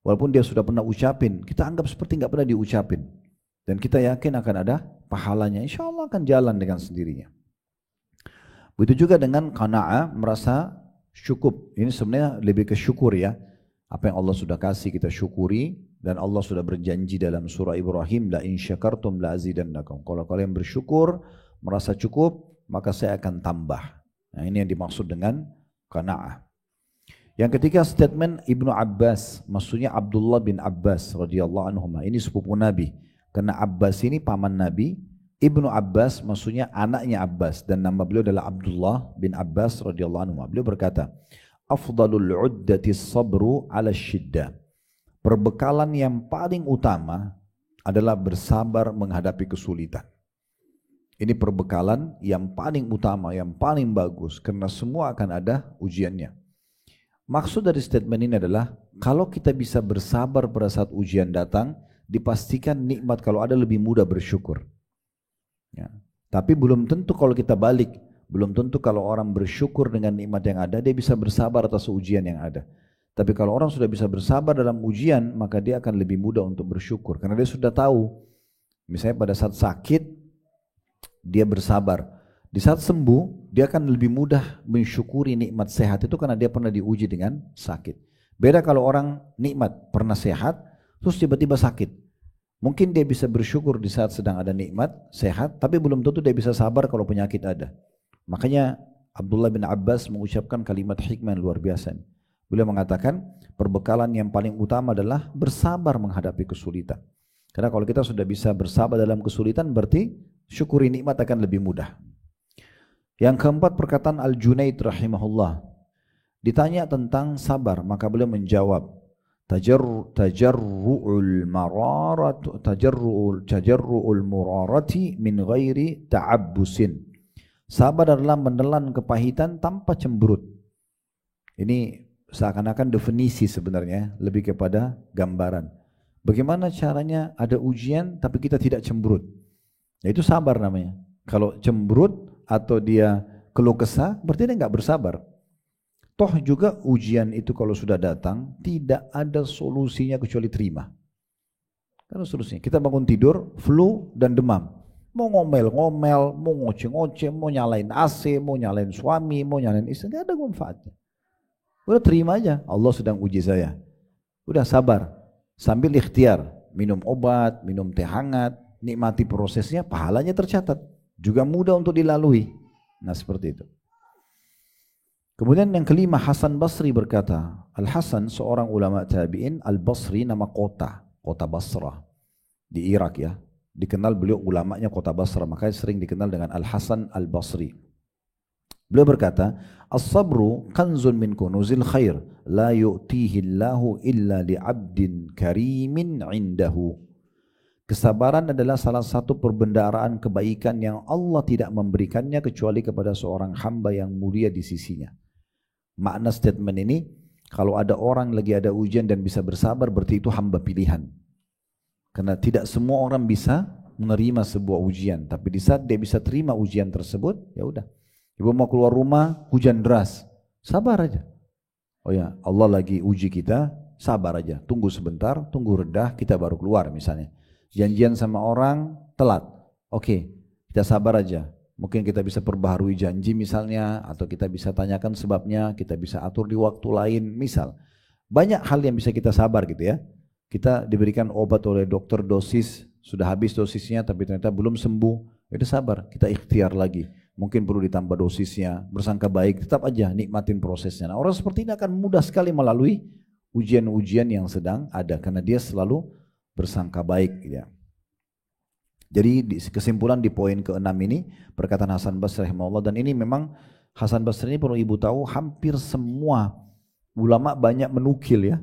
Walaupun dia sudah pernah ucapin, kita anggap seperti nggak pernah diucapin. Dan kita yakin akan ada pahalanya. Insya Allah akan jalan dengan sendirinya. Begitu juga dengan qana'ah, merasa cukup. Ini sebenarnya lebih ke syukur ya. Apa yang Allah sudah kasih kita syukuri. Dan Allah sudah berjanji dalam surah Ibrahim, la in syakartum la azidannakum. Kalau kalian bersyukur, merasa cukup, maka saya akan tambah. Nah ini yang dimaksud dengan qana'ah. Yang ketiga statement Ibnu Abbas, maksudnya Abdullah bin Abbas radhiyallahu anhu. Ini sepupu Nabi. Karena Abbas ini paman Nabi, Ibnu Abbas maksudnya anaknya Abbas dan nama beliau adalah Abdullah bin Abbas radhiyallahu anhu. Beliau berkata, "Afdalul 'uddati sabru 'ala syiddah." Perbekalan yang paling utama adalah bersabar menghadapi kesulitan. Ini perbekalan yang paling utama, yang paling bagus karena semua akan ada ujiannya. Maksud dari statement ini adalah kalau kita bisa bersabar pada saat ujian datang, dipastikan nikmat kalau ada lebih mudah bersyukur. Ya. Tapi belum tentu kalau kita balik, belum tentu kalau orang bersyukur dengan nikmat yang ada, dia bisa bersabar atas ujian yang ada. Tapi kalau orang sudah bisa bersabar dalam ujian, maka dia akan lebih mudah untuk bersyukur. Karena dia sudah tahu, misalnya pada saat sakit, dia bersabar. Di saat sembuh, dia akan lebih mudah mensyukuri nikmat sehat itu karena dia pernah diuji dengan sakit. Beda kalau orang nikmat, pernah sehat, terus tiba-tiba sakit. Mungkin dia bisa bersyukur di saat sedang ada nikmat, sehat, tapi belum tentu dia bisa sabar kalau penyakit ada. Makanya Abdullah bin Abbas mengucapkan kalimat hikmah yang luar biasa. Beliau mengatakan perbekalan yang paling utama adalah bersabar menghadapi kesulitan. Karena kalau kita sudah bisa bersabar dalam kesulitan berarti syukuri nikmat akan lebih mudah. Yang keempat perkataan Al-Junaid rahimahullah. Ditanya tentang sabar, maka beliau menjawab, tajarru'ul murarati min ghairi ta'abbusin. Sabar adalah menelan kepahitan tanpa cemberut. Ini seakan-akan definisi sebenarnya, lebih kepada gambaran. Bagaimana caranya ada ujian tapi kita tidak cemberut? Ya, itu sabar namanya. Kalau cemberut atau dia keluh kesah, berarti dia nggak bersabar. Toh juga ujian itu kalau sudah datang, tidak ada solusinya kecuali terima. Karena solusinya, kita bangun tidur, flu dan demam. Mau ngomel-ngomel, mau ngoceh-ngoceh, mau nyalain AC, mau nyalain suami, mau nyalain istri, nggak ada manfaatnya. Udah terima aja, Allah sedang uji saya. Udah sabar, sambil ikhtiar, minum obat, minum teh hangat, nikmati prosesnya, pahalanya tercatat. Juga mudah untuk dilalui. Nah seperti itu. Kemudian yang kelima, Hasan Basri berkata, Al-Hasan seorang ulama tabi'in, Al-Basri nama kota Basrah di Irak ya. Dikenal beliau ulamanya kota Basrah, makanya sering dikenal dengan Al-Hasan Al-Basri. Beliau berkata, As-sabru kanzun min kunuzil khair, la yu'tihi Allahu illa li'abdin karimin indahu. Kesabaran adalah salah satu perbendaharaan kebaikan yang Allah tidak memberikannya kecuali kepada seorang hamba yang mulia di sisinya. Makna statement ini, kalau ada orang lagi ada ujian dan bisa bersabar, berarti itu hamba pilihan. Karena tidak semua orang bisa menerima sebuah ujian, tapi di saat dia bisa terima ujian tersebut, ya udah. Ibu mau keluar rumah, hujan deras, sabar aja. Oh ya, Allah lagi uji kita, sabar aja. Tunggu sebentar, tunggu reda, kita baru keluar misalnya. Janjian sama orang, telat. Oke, kita sabar aja. Mungkin kita bisa perbaharui janji misalnya, atau kita bisa tanyakan sebabnya, kita bisa atur di waktu lain, misal. Banyak hal yang bisa kita sabar gitu ya. Kita diberikan obat oleh dokter dosis, sudah habis dosisnya tapi ternyata belum sembuh, itu sabar, kita ikhtiar lagi. Mungkin perlu ditambah dosisnya, bersangka baik, tetap aja nikmatin prosesnya. Nah, orang seperti ini akan mudah sekali melalui ujian-ujian yang sedang ada, karena dia selalu bersangka baik ya. Jadi kesimpulan di poin ke-6 ini perkataan Hasan Basri rahimahullah, dan ini memang Hasan Basri ini perlu ibu tahu hampir semua ulama banyak menukil ya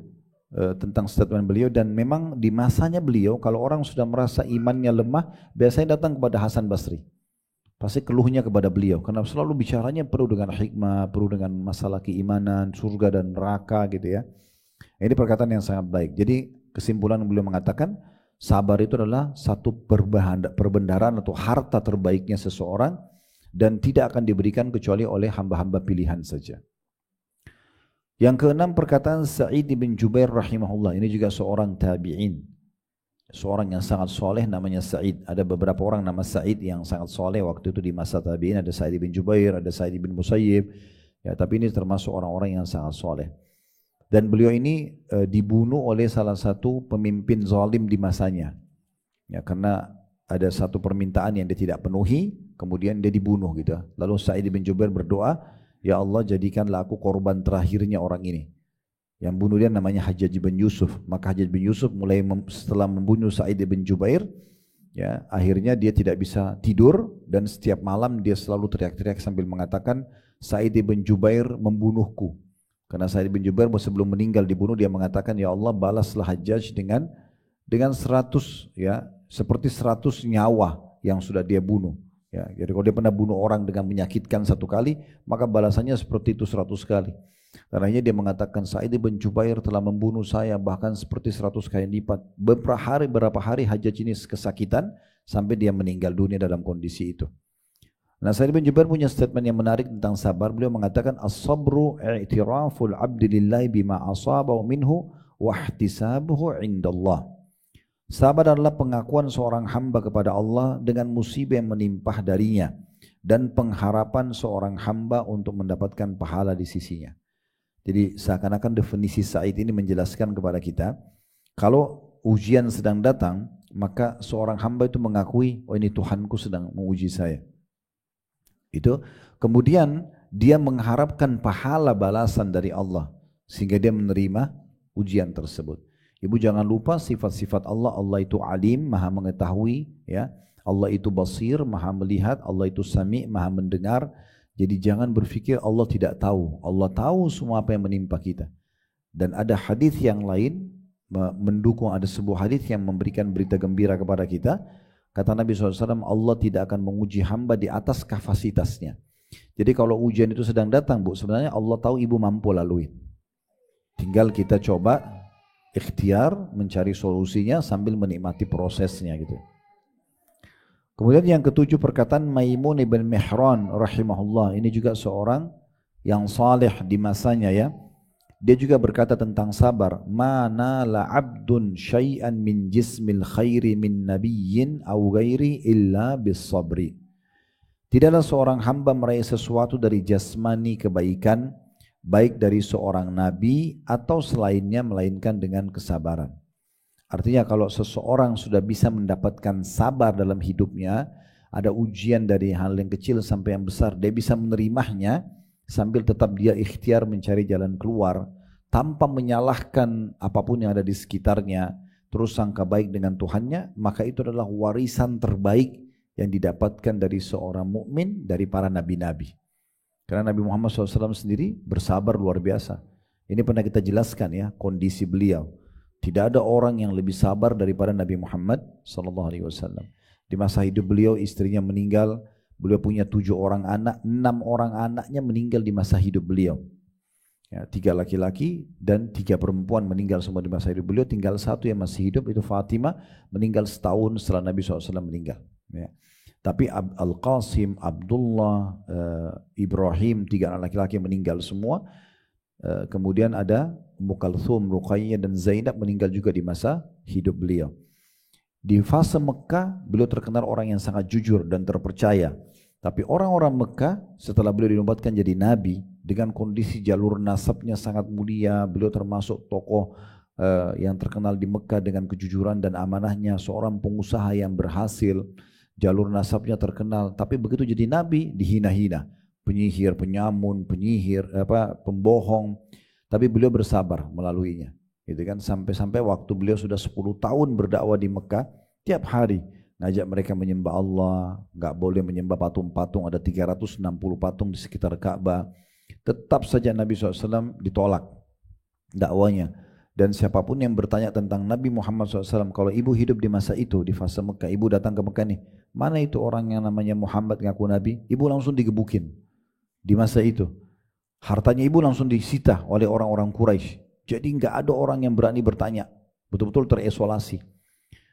tentang statement beliau, dan memang di masanya beliau kalau orang sudah merasa imannya lemah biasanya datang kepada Hasan Basri. Pasti keluhnya kepada beliau karena selalu bicaranya penuh dengan hikmah, penuh dengan masalah keimanan, surga dan neraka gitu ya. Ini perkataan yang sangat baik. Jadi kesimpulan beliau mengatakan sabar itu adalah satu perbendaharaan atau harta terbaiknya seseorang dan tidak akan diberikan kecuali oleh hamba-hamba pilihan saja. Yang keenam perkataan Sa'id bin Jubair rahimahullah. Ini juga seorang tabi'in. Seorang yang sangat soleh namanya Sa'id. Ada beberapa orang nama Sa'id yang sangat soleh waktu itu di masa tabi'in. Ada Sa'id bin Jubair, ada Sa'id bin Musayyib. Ya, tapi ini termasuk orang-orang yang sangat soleh. Dan beliau ini dibunuh oleh salah satu pemimpin zalim di masanya. Ya, karena ada satu permintaan yang dia tidak penuhi, kemudian dia dibunuh gitu. Lalu Sa'id bin Jubair berdoa, ya Allah jadikanlah aku korban terakhirnya orang ini. Yang bunuh dia namanya Hajjaj bin Yusuf. Maka Hajjaj bin Yusuf mulai setelah membunuh Sa'id bin Jubair, Ya, akhirnya dia tidak bisa tidur dan setiap malam dia selalu teriak-teriak sambil mengatakan Sa'id bin Jubair membunuhku. Karena Sa'id bin Jubair sebelum meninggal dibunuh dia mengatakan ya Allah balaslah Hajjaj dengan 100 ya seperti 100 nyawa yang sudah dia bunuh. Ya, jadi kalau dia pernah bunuh orang dengan menyakitkan 1 kali maka balasannya seperti itu 100 kali. Karenanya dia mengatakan Sa'id bin Jubair telah membunuh saya bahkan seperti 100 kali lipat. Berapa hari Hajjaj ini kesakitan sampai dia meninggal dunia dalam kondisi itu. Nah, Sa'id bin Jubair punya statement yang menarik tentang sabar. Beliau mengatakan as-sabru i'tiraful 'abdi lillahi bima asabahu minhu wa ihtisabuhu 'indallah. Sabar adalah pengakuan seorang hamba kepada Allah dengan musibah yang menimpah darinya dan pengharapan seorang hamba untuk mendapatkan pahala di sisinya. Jadi seakan-akan definisi Sa'id ini menjelaskan kepada kita, kalau ujian sedang datang, maka seorang hamba itu mengakui, oh ini Tuhanku sedang menguji saya. Itu kemudian dia mengharapkan pahala balasan dari Allah, sehingga dia menerima ujian tersebut. Ibu jangan lupa sifat-sifat Allah, Allah itu alim, maha mengetahui, ya. Allah itu basir, maha melihat, Allah itu sami, maha mendengar. Jadi jangan berpikir Allah tidak tahu. Allah tahu semua apa yang menimpa kita. Dan ada hadis yang lain mendukung, ada sebuah hadis yang memberikan berita gembira kepada kita. Kata Nabi SAW, Allah tidak akan menguji hamba di atas kapasitasnya. Jadi kalau ujian itu sedang datang, Bu, sebenarnya Allah tahu ibu mampu lalui. Tinggal kita coba ikhtiar mencari solusinya sambil menikmati prosesnya gitu. Kemudian yang ketujuh perkataan Maimun ibn Mihran rahimahullah. Ini juga seorang yang saleh di masanya ya. Dia juga berkata tentang sabar. Mana la abdun syai'an min jismil khairi min nabiyyin aw ghairi illa bis sabri. Tidaklah seorang hamba meraih sesuatu dari jasmani kebaikan, baik dari seorang nabi atau selainnya melainkan dengan kesabaran. Artinya kalau seseorang sudah bisa mendapatkan sabar dalam hidupnya, ada ujian dari hal yang kecil sampai yang besar, dia bisa menerimanya sambil tetap dia ikhtiar mencari jalan keluar, tanpa menyalahkan apapun yang ada di sekitarnya, terus sangka baik dengan Tuhannya, maka itu adalah warisan terbaik yang didapatkan dari seorang mukmin dari para nabi-nabi. Karena Nabi Muhammad SAW sendiri bersabar luar biasa. Ini pernah kita jelaskan ya, kondisi beliau. Tidak ada orang yang lebih sabar daripada Nabi Muhammad SAW. Di masa hidup beliau istrinya meninggal, beliau punya 7 orang anak, 6 orang anaknya meninggal di masa hidup beliau. Ya, 3 laki-laki dan 3 perempuan meninggal semua di masa hidup beliau. Tinggal 1 yang masih hidup, itu Fatimah, meninggal setahun setelah Nabi SAW meninggal. Ya. Tapi Al-Qasim, Abdullah, Ibrahim, 3 anak laki-laki meninggal semua. Kemudian ada Ummu Kalthum, Ruqayyah dan Zainab meninggal juga di masa hidup beliau. Di fase Mekah beliau terkenal orang yang sangat jujur dan terpercaya. Tapi orang-orang Mekah setelah beliau dinobatkan jadi nabi dengan kondisi jalur nasabnya sangat mulia, beliau termasuk tokoh yang terkenal di Mekah dengan kejujuran dan amanahnya, seorang pengusaha yang berhasil, jalur nasabnya terkenal. Tapi begitu jadi nabi dihina-hina, penyihir, penyamun, pembohong. Tapi beliau bersabar melaluinya, gitu kan, sampai waktu beliau sudah 10 tahun berdakwah di Mekah, tiap hari ngajak mereka menyembah Allah, nggak boleh menyembah patung-patung, ada 360 patung di sekitar Ka'bah. Tetap saja Nabi SAW ditolak dakwanya. Dan siapapun yang bertanya tentang Nabi Muhammad SAW, kalau ibu hidup di masa itu, di fase Mekah, ibu datang ke Mekah nih, mana itu orang yang namanya Muhammad ngaku Nabi, ibu langsung digebukin di masa itu. Hartanya ibu langsung disita oleh orang-orang Quraisy. Jadi nggak ada orang yang berani bertanya. Betul-betul terisolasi.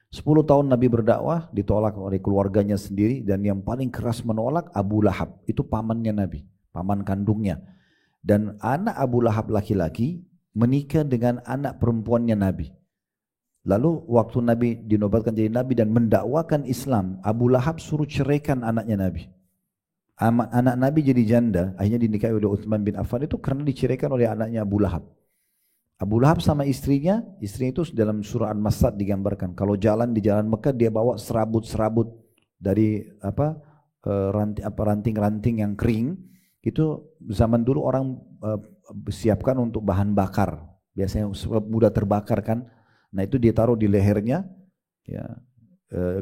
10 tahun Nabi berdakwah, ditolak oleh keluarganya sendiri, dan yang paling keras menolak Abu Lahab. Itu pamannya Nabi, paman kandungnya. Dan anak Abu Lahab laki-laki menikah dengan anak perempuannya Nabi. Lalu waktu Nabi dinobatkan jadi Nabi dan mendakwakan Islam, Abu Lahab suruh ceraikan anaknya Nabi. Anak Nabi jadi janda, akhirnya dinikahi oleh Utsman bin Affan itu karena diceraikan oleh anaknya Abu Lahab. Abu Lahab sama istrinya itu dalam surah An-Masad digambarkan. Kalau jalan di jalan Mekah dia bawa serabut-serabut dari ranting-ranting yang kering. Itu zaman dulu orang siapkan untuk bahan bakar. Biasanya mudah terbakar kan. Nah itu dia taruh di lehernya, ya,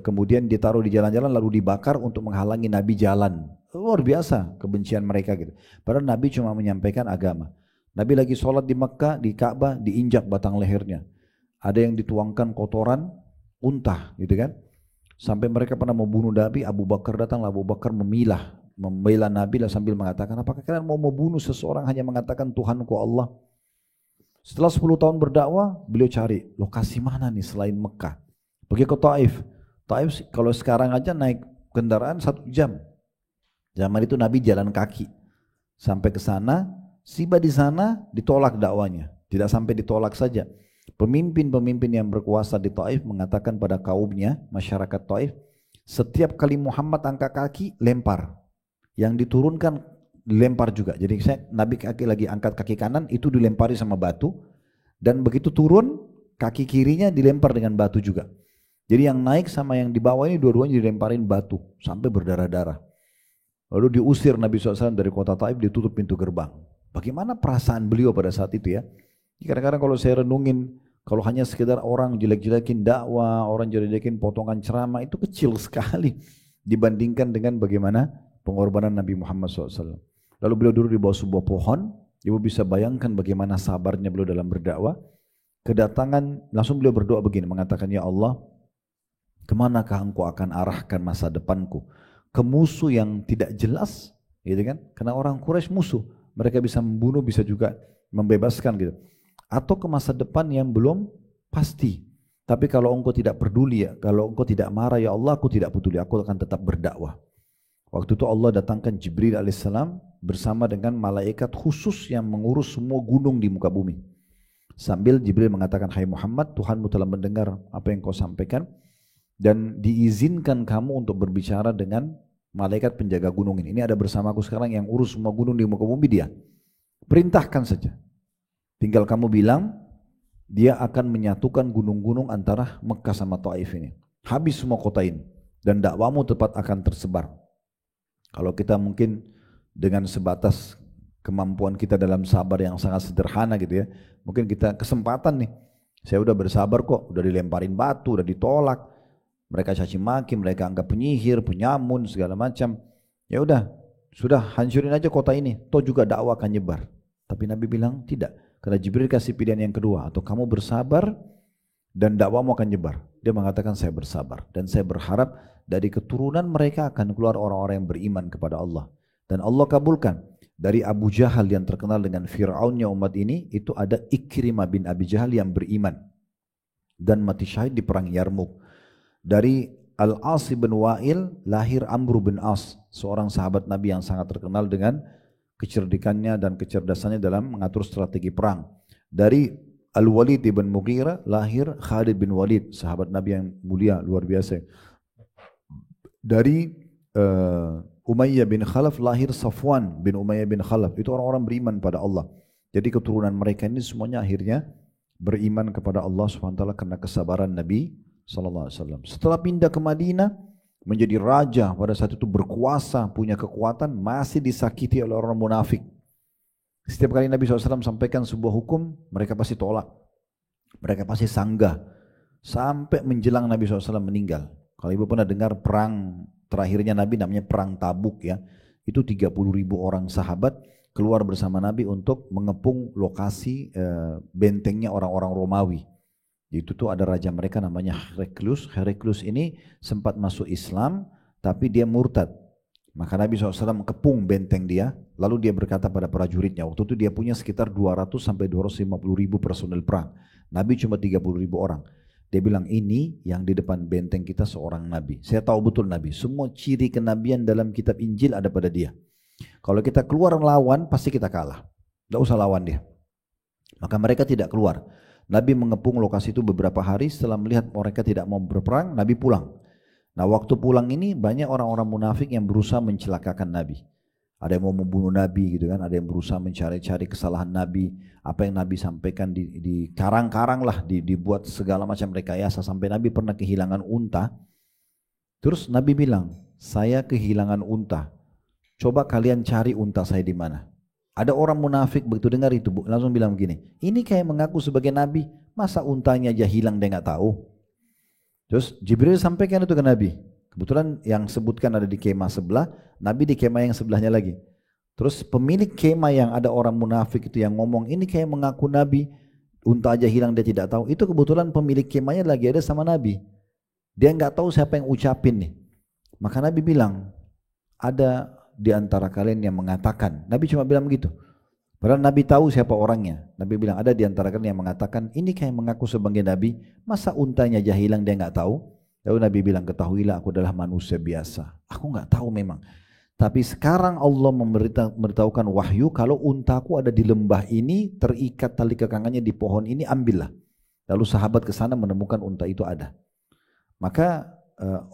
kemudian ditaruh di jalan-jalan lalu dibakar untuk menghalangi Nabi jalan. Luar biasa kebencian mereka gitu. Padahal Nabi cuma menyampaikan agama. Nabi lagi sholat di Mekah, di Ka'bah, diinjak batang lehernya. Ada yang dituangkan kotoran unta gitu kan. Sampai mereka pernah mau bunuh Nabi, Abu Bakar datang, Abu Bakar membela Nabi lah sambil mengatakan, apakah kalian mau membunuh seseorang hanya mengatakan Tuhanku Allah? Setelah 10 tahun berdakwah, beliau cari lokasi mana nih selain Mekah. Pergi ke Taif. Taif kalau sekarang aja naik kendaraan 1 jam. Zaman itu Nabi jalan kaki. Sampai ke sana, tiba di sana ditolak dakwanya. Tidak sampai ditolak saja. Pemimpin-pemimpin yang berkuasa di Taif mengatakan pada kaumnya, masyarakat Taif, setiap kali Muhammad angkat kaki, lempar. Yang diturunkan, dilempar juga. Jadi Nabi kaki lagi angkat kaki kanan, itu dilempari sama batu. Dan begitu turun, kaki kirinya dilempar dengan batu juga. Jadi yang naik sama yang di bawah ini dua-duanya dilemparin batu, sampai berdarah-darah. Lalu diusir Nabi SAW dari kota Taif, ditutup pintu gerbang. Bagaimana perasaan beliau pada saat itu ya? Kadang-kadang kalau saya renungin, kalau hanya sekedar orang jelek-jelekin dakwah, orang jelek-jelekin potongan ceramah, itu kecil sekali dibandingkan dengan bagaimana pengorbanan Nabi Muhammad SAW. Lalu beliau duduk di bawah sebuah pohon, ibu bisa bayangkan bagaimana sabarnya beliau dalam berdakwah. Kedatangan, langsung beliau berdoa begini, mengatakan, ya Allah, kemanakah engkau akan arahkan masa depanku? Ke musuh yang tidak jelas, gitu kan? Karena orang Quraisy musuh, mereka bisa membunuh, bisa juga membebaskan gitu. Atau ke masa depan yang belum pasti. Tapi kalau engkau tidak peduli ya, kalau engkau tidak marah ya Allah, aku tidak peduli, aku akan tetap berdakwah. Waktu itu Allah datangkan Jibril alaihissalam bersama dengan malaikat khusus yang mengurus semua gunung di muka bumi. Sambil Jibril mengatakan, hai Muhammad, Tuhanmu telah mendengar apa yang kau sampaikan dan diizinkan kamu untuk berbicara dengan malaikat penjaga gunung ini. Ini ada bersamaku sekarang yang urus semua gunung di muka bumi dia. Perintahkan saja. Tinggal kamu bilang, dia akan menyatukan gunung-gunung antara Mekah sama Taif ini. Habis semua kota ini. Dan dakwamu tepat akan tersebar. Kalau kita mungkin dengan sebatas kemampuan kita dalam sabar yang sangat sederhana gitu ya. Mungkin kita kesempatan nih. Saya udah bersabar kok, udah dilemparin batu, udah ditolak. Mereka caci maki, mereka anggap penyihir, penyamun, segala macam. Ya udah, sudah hancurin aja kota ini. Toh juga dakwah akan nyebar. Tapi Nabi bilang tidak. Karena Jibril kasih pilihan yang kedua, atau kamu bersabar dan dakwamu akan nyebar. Dia mengatakan saya bersabar dan saya berharap dari keturunan mereka akan keluar orang-orang yang beriman kepada Allah. Dan Allah kabulkan. Dari Abu Jahal yang terkenal dengan Fir'aunnya umat ini, itu ada Ikrimah bin Abi Jahal yang beriman dan mati syahid di perang Yarmuk. Dari Al-As bin Wa'il lahir Amr bin As, seorang sahabat Nabi yang sangat terkenal dengan kecerdikannya dan kecerdasannya dalam mengatur strategi perang. Dari Al-Walid bin Mughirah lahir Khalid bin Walid, sahabat Nabi yang mulia luar biasa. Dari Umayyah bin Khalaf lahir Safwan bin Umayyah bin Khalaf. Itu orang-orang beriman pada Allah. Jadi keturunan mereka ini semuanya akhirnya beriman kepada Allah SWT karena kesabaran Nabi SAW. Setelah pindah ke Madinah, menjadi raja, pada saat itu berkuasa, punya kekuatan, masih disakiti oleh orang munafik. Setiap kali Nabi SAW sampaikan sebuah hukum, mereka pasti tolak. Mereka pasti sanggah. Sampai menjelang Nabi SAW meninggal. Kalau ibu pernah dengar perang terakhirnya Nabi namanya perang Tabuk ya. Itu 30.000 orang sahabat keluar bersama Nabi untuk mengepung lokasi bentengnya orang-orang Romawi. Itu tuh ada raja mereka namanya Heraklius. Heraklius ini sempat masuk Islam tapi dia murtad. Maka Nabi SAW kepung benteng dia, lalu dia berkata pada prajuritnya, waktu itu dia punya sekitar 200 sampai 250.000 personel perang. Nabi cuma 30.000 orang. Dia bilang, ini yang di depan benteng kita seorang Nabi. Saya tahu betul Nabi, semua ciri kenabian dalam kitab Injil ada pada dia. Kalau kita keluar lawan, pasti kita kalah. Tidak usah lawan dia. Maka mereka tidak keluar. Nabi mengepung lokasi itu beberapa hari, setelah melihat mereka tidak mau berperang, Nabi pulang. Nah waktu pulang ini banyak orang-orang munafik yang berusaha mencelakakan Nabi. Ada yang mau membunuh Nabi gitu kan, ada yang berusaha mencari-cari kesalahan Nabi, apa yang Nabi sampaikan di karang-karang lah, dibuat segala macam rekayasa sampai Nabi pernah kehilangan unta. Terus Nabi bilang, saya kehilangan unta, coba kalian cari unta saya di mana. Ada orang munafik begitu dengar itu langsung bilang begini, ini kayak mengaku sebagai Nabi, masa untanya aja hilang dia nggak tahu. Terus Jibril sampaikan itu ke Nabi. Kebetulan yang sebutkan ada di kemah sebelah, Nabi di kemah yang sebelahnya lagi. Terus pemilik kemah yang ada orang munafik itu yang ngomong, ini kayak mengaku Nabi, unta aja hilang dia tidak tahu. Itu kebetulan pemilik kemahnya lagi ada sama Nabi. Dia nggak tahu siapa yang ucapin nih. Maka Nabi bilang, ada di antara kalian yang mengatakan, Nabi cuma bilang begitu. Padahal Nabi tahu siapa orangnya. Nabi bilang, ada di antara kalian yang mengatakan, ini kayak mengaku sebagai Nabi, masa untanya aja hilang dia nggak tahu? Lalu Nabi bilang, ketahuilah aku adalah manusia biasa. Aku nggak tahu memang. Tapi sekarang Allah memberitahukan wahyu, kalau untaku ada di lembah ini, terikat tali kekangannya di pohon ini, ambillah. Lalu sahabat ke sana menemukan unta itu ada. Maka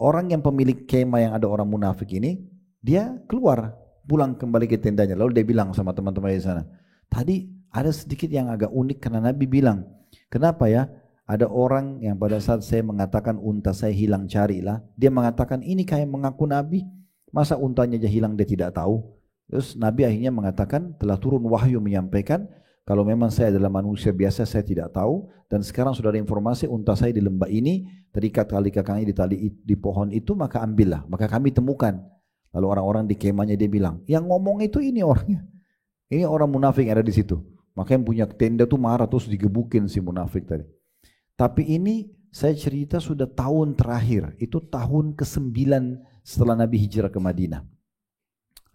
orang yang pemilik kemah yang ada orang munafik ini, dia keluar, pulang kembali ke tendanya. Lalu dia bilang sama teman-teman di sana, tadi ada sedikit yang agak unik karena Nabi bilang, kenapa ya? Ada orang yang pada saat saya mengatakan unta saya hilang, carilah. Dia mengatakan ini kayak mengaku Nabi. Masa untanya aja hilang dia tidak tahu. Terus Nabi akhirnya mengatakan telah turun wahyu menyampaikan kalau memang saya adalah manusia biasa saya tidak tahu. Dan sekarang sudah ada informasi unta saya di lembah ini terikat tali kakangnya di pohon itu, maka ambillah. Maka kami temukan. Lalu orang-orang di kemahnya dia bilang, yang ngomong itu ini orangnya. Ini orang munafik yang ada di situ. Maka yang punya tenda tuh marah terus digebukin si munafik tadi. Tapi ini saya cerita sudah tahun terakhir, itu tahun ke-9 setelah Nabi hijrah ke Madinah.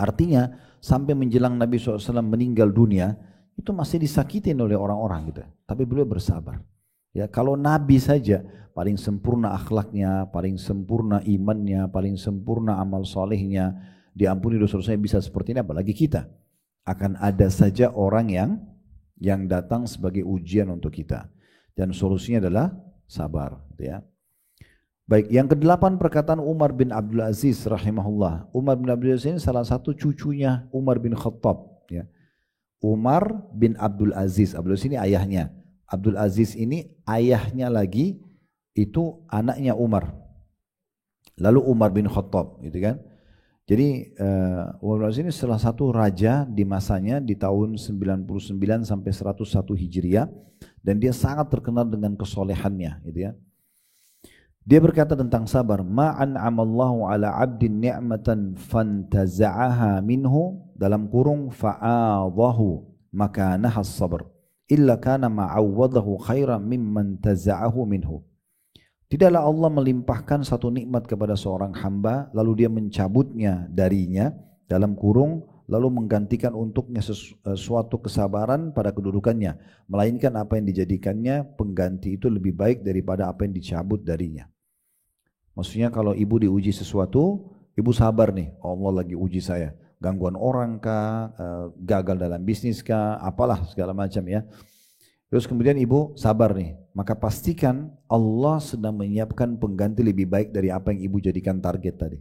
Artinya sampai menjelang Nabi SAW meninggal dunia, itu masih disakitin oleh orang-orang gitu. Tapi beliau bersabar. Ya, kalau Nabi saja paling sempurna akhlaknya, paling sempurna imannya, paling sempurna amal solehnya, diampuni dosa-dosanya bisa seperti ini, apalagi kita. Akan ada saja orang yang datang sebagai ujian untuk kita. Dan solusinya adalah sabar, ya. Baik, yang ke-8 perkataan Umar bin Abdul Aziz rahimahullah. Umar bin Abdul Aziz ini salah satu cucunya Umar bin Khattab, ya. Umar bin Abdul Aziz, Abdul Aziz ini ayahnya. Abdul Aziz ini ayahnya lagi itu anaknya Umar. Lalu Umar bin Khattab, gitu kan. Jadi Umar bin Aziz ini salah satu raja di masanya di tahun 99 sampai 101 Hijriah. Dan dia sangat terkenal dengan kesolehannya, gitu ya. Dia berkata tentang sabar, ma'an'amallahu ala 'abdin ni'matan fantaza'aha minhu, dalam kurung fa'adahu makanaha as-sabr illa kana ma'awwadahu khairan mimman taza'ahu minhu. Tidaklah Allah melimpahkan satu nikmat kepada seorang hamba lalu dia mencabutnya darinya, dalam kurung lalu menggantikan untuknya sesuatu kesabaran pada kedudukannya, melainkan apa yang dijadikannya pengganti itu lebih baik daripada apa yang dicabut darinya. Maksudnya kalau ibu diuji sesuatu, ibu sabar nih, Allah lagi uji saya, gangguan orang kah, gagal dalam bisnis kah, apalah segala macam ya. Terus kemudian ibu sabar nih, maka pastikan Allah sedang menyiapkan pengganti lebih baik dari apa yang ibu jadikan target tadi.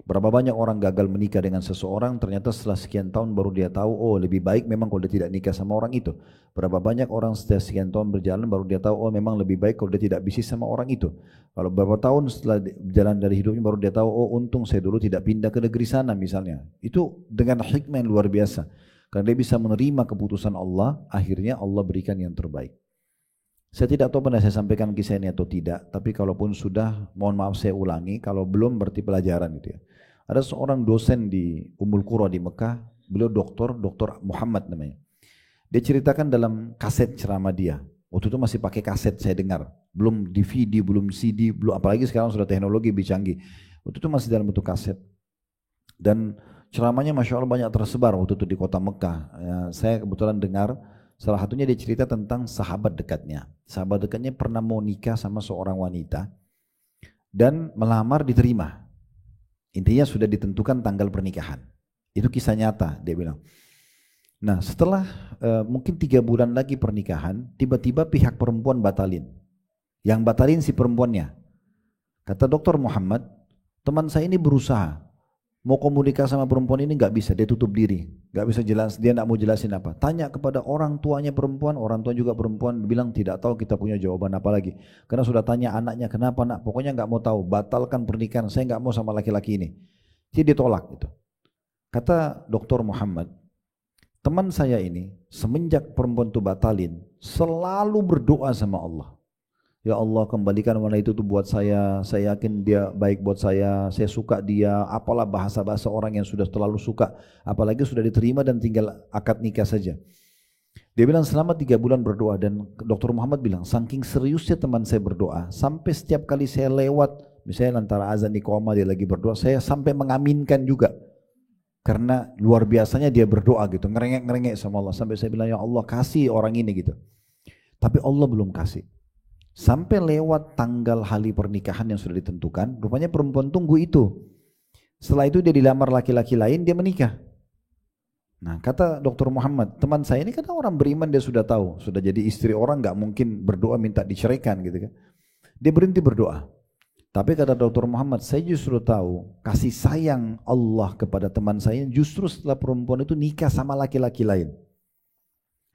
Berapa banyak orang gagal menikah dengan seseorang, ternyata setelah sekian tahun baru dia tahu, oh lebih baik memang kalau dia tidak nikah sama orang itu. Berapa banyak orang setelah sekian tahun berjalan baru dia tahu, oh memang lebih baik kalau dia tidak bisnis sama orang itu. Kalau beberapa tahun setelah berjalan dari hidupnya baru dia tahu, oh untung saya dulu tidak pindah ke negeri sana misalnya. Itu dengan hikmah yang luar biasa. Karena dia bisa menerima keputusan Allah, akhirnya Allah berikan yang terbaik. Saya tidak tahu pernah saya sampaikan kisah ini atau tidak, tapi kalaupun sudah, mohon maaf saya ulangi, kalau belum berarti pelajaran gitu ya. Ada seorang dosen di Ummul Qura di Mekah, beliau Dr. Muhammad namanya. Dia ceritakan dalam kaset ceramah dia. Waktu itu masih pakai kaset saya dengar, belum DVD, belum CD, belum, apalagi sekarang sudah teknologi lebih canggih. Waktu itu masih dalam bentuk kaset. Dan ceramahnya Masya Allah banyak tersebar waktu itu di kota Mekah. Ya, saya kebetulan dengar, salah satunya dia cerita tentang sahabat dekatnya. Sahabat dekatnya pernah mau nikah sama seorang wanita dan melamar diterima. Intinya sudah ditentukan tanggal pernikahan. Itu kisah nyata, dia bilang. Nah setelah mungkin 3 bulan lagi pernikahan, tiba-tiba pihak perempuan batalin. Yang batalin si perempuannya. Kata Dr. Muhammad, teman saya ini berusaha. Mau komunikasi sama perempuan ini nggak bisa, dia tutup diri, nggak bisa jelas, dia nggak mau jelasin apa. Tanya kepada orang tuanya perempuan, orang tua juga perempuan bilang tidak tahu, kita punya jawaban apa lagi. Karena sudah tanya anaknya kenapa nak, pokoknya nggak mau tahu, batalkan pernikahan, saya nggak mau sama laki-laki ini. Jadi ditolak itu. Kata Dr. Muhammad, teman saya ini semenjak perempuan itu batalin, selalu berdoa sama Allah. Ya Allah, kembalikan wanita itu buat saya yakin dia baik buat saya suka dia, apalah bahasa-bahasa orang yang sudah terlalu suka, apalagi sudah diterima dan tinggal akad nikah saja. Dia bilang selama 3 bulan berdoa, dan Dr. Muhammad bilang saking seriusnya teman saya berdoa, sampai setiap kali saya lewat, misalnya antara azan iqamah dia lagi berdoa, saya sampai mengaminkan juga. Karena luar biasanya dia berdoa gitu, ngerengek-ngerengek sama Allah, sampai saya bilang ya Allah kasih orang ini gitu. Tapi Allah belum kasih. Sampai lewat tanggal hari pernikahan yang sudah ditentukan, rupanya perempuan tunggu itu. Setelah itu dia dilamar laki-laki lain, dia menikah. Nah kata Dr. Muhammad, teman saya ini kan orang beriman, dia sudah tahu, sudah jadi istri orang gak mungkin berdoa minta diceraikan gitu kan. Dia berhenti berdoa. Tapi kata Dr. Muhammad, saya justru tahu kasih sayang Allah kepada teman saya justru setelah perempuan itu nikah sama laki-laki lain.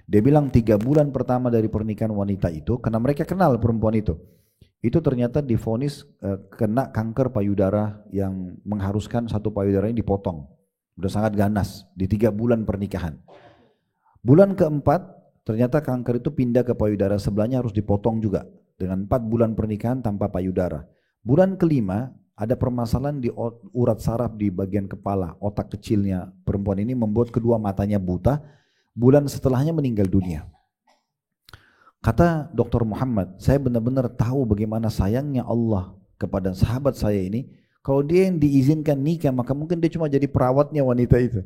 Dia bilang 3 bulan pertama dari pernikahan wanita itu, karena mereka kenal perempuan itu ternyata divonis kena kanker payudara yang mengharuskan satu payudaranya dipotong. Udah sangat ganas di 3 bulan pernikahan. Bulan keempat ternyata kanker itu pindah ke payudara sebelahnya, harus dipotong juga. Dengan 4 bulan pernikahan tanpa payudara. Bulan kelima ada permasalahan di urat saraf di bagian kepala, otak kecilnya perempuan ini membuat kedua matanya buta. Bulan setelahnya meninggal dunia. Kata Dr. Muhammad, saya benar-benar tahu bagaimana sayangnya Allah kepada sahabat saya ini. Kalau dia yang diizinkan nikah, maka mungkin dia cuma jadi perawatnya wanita itu.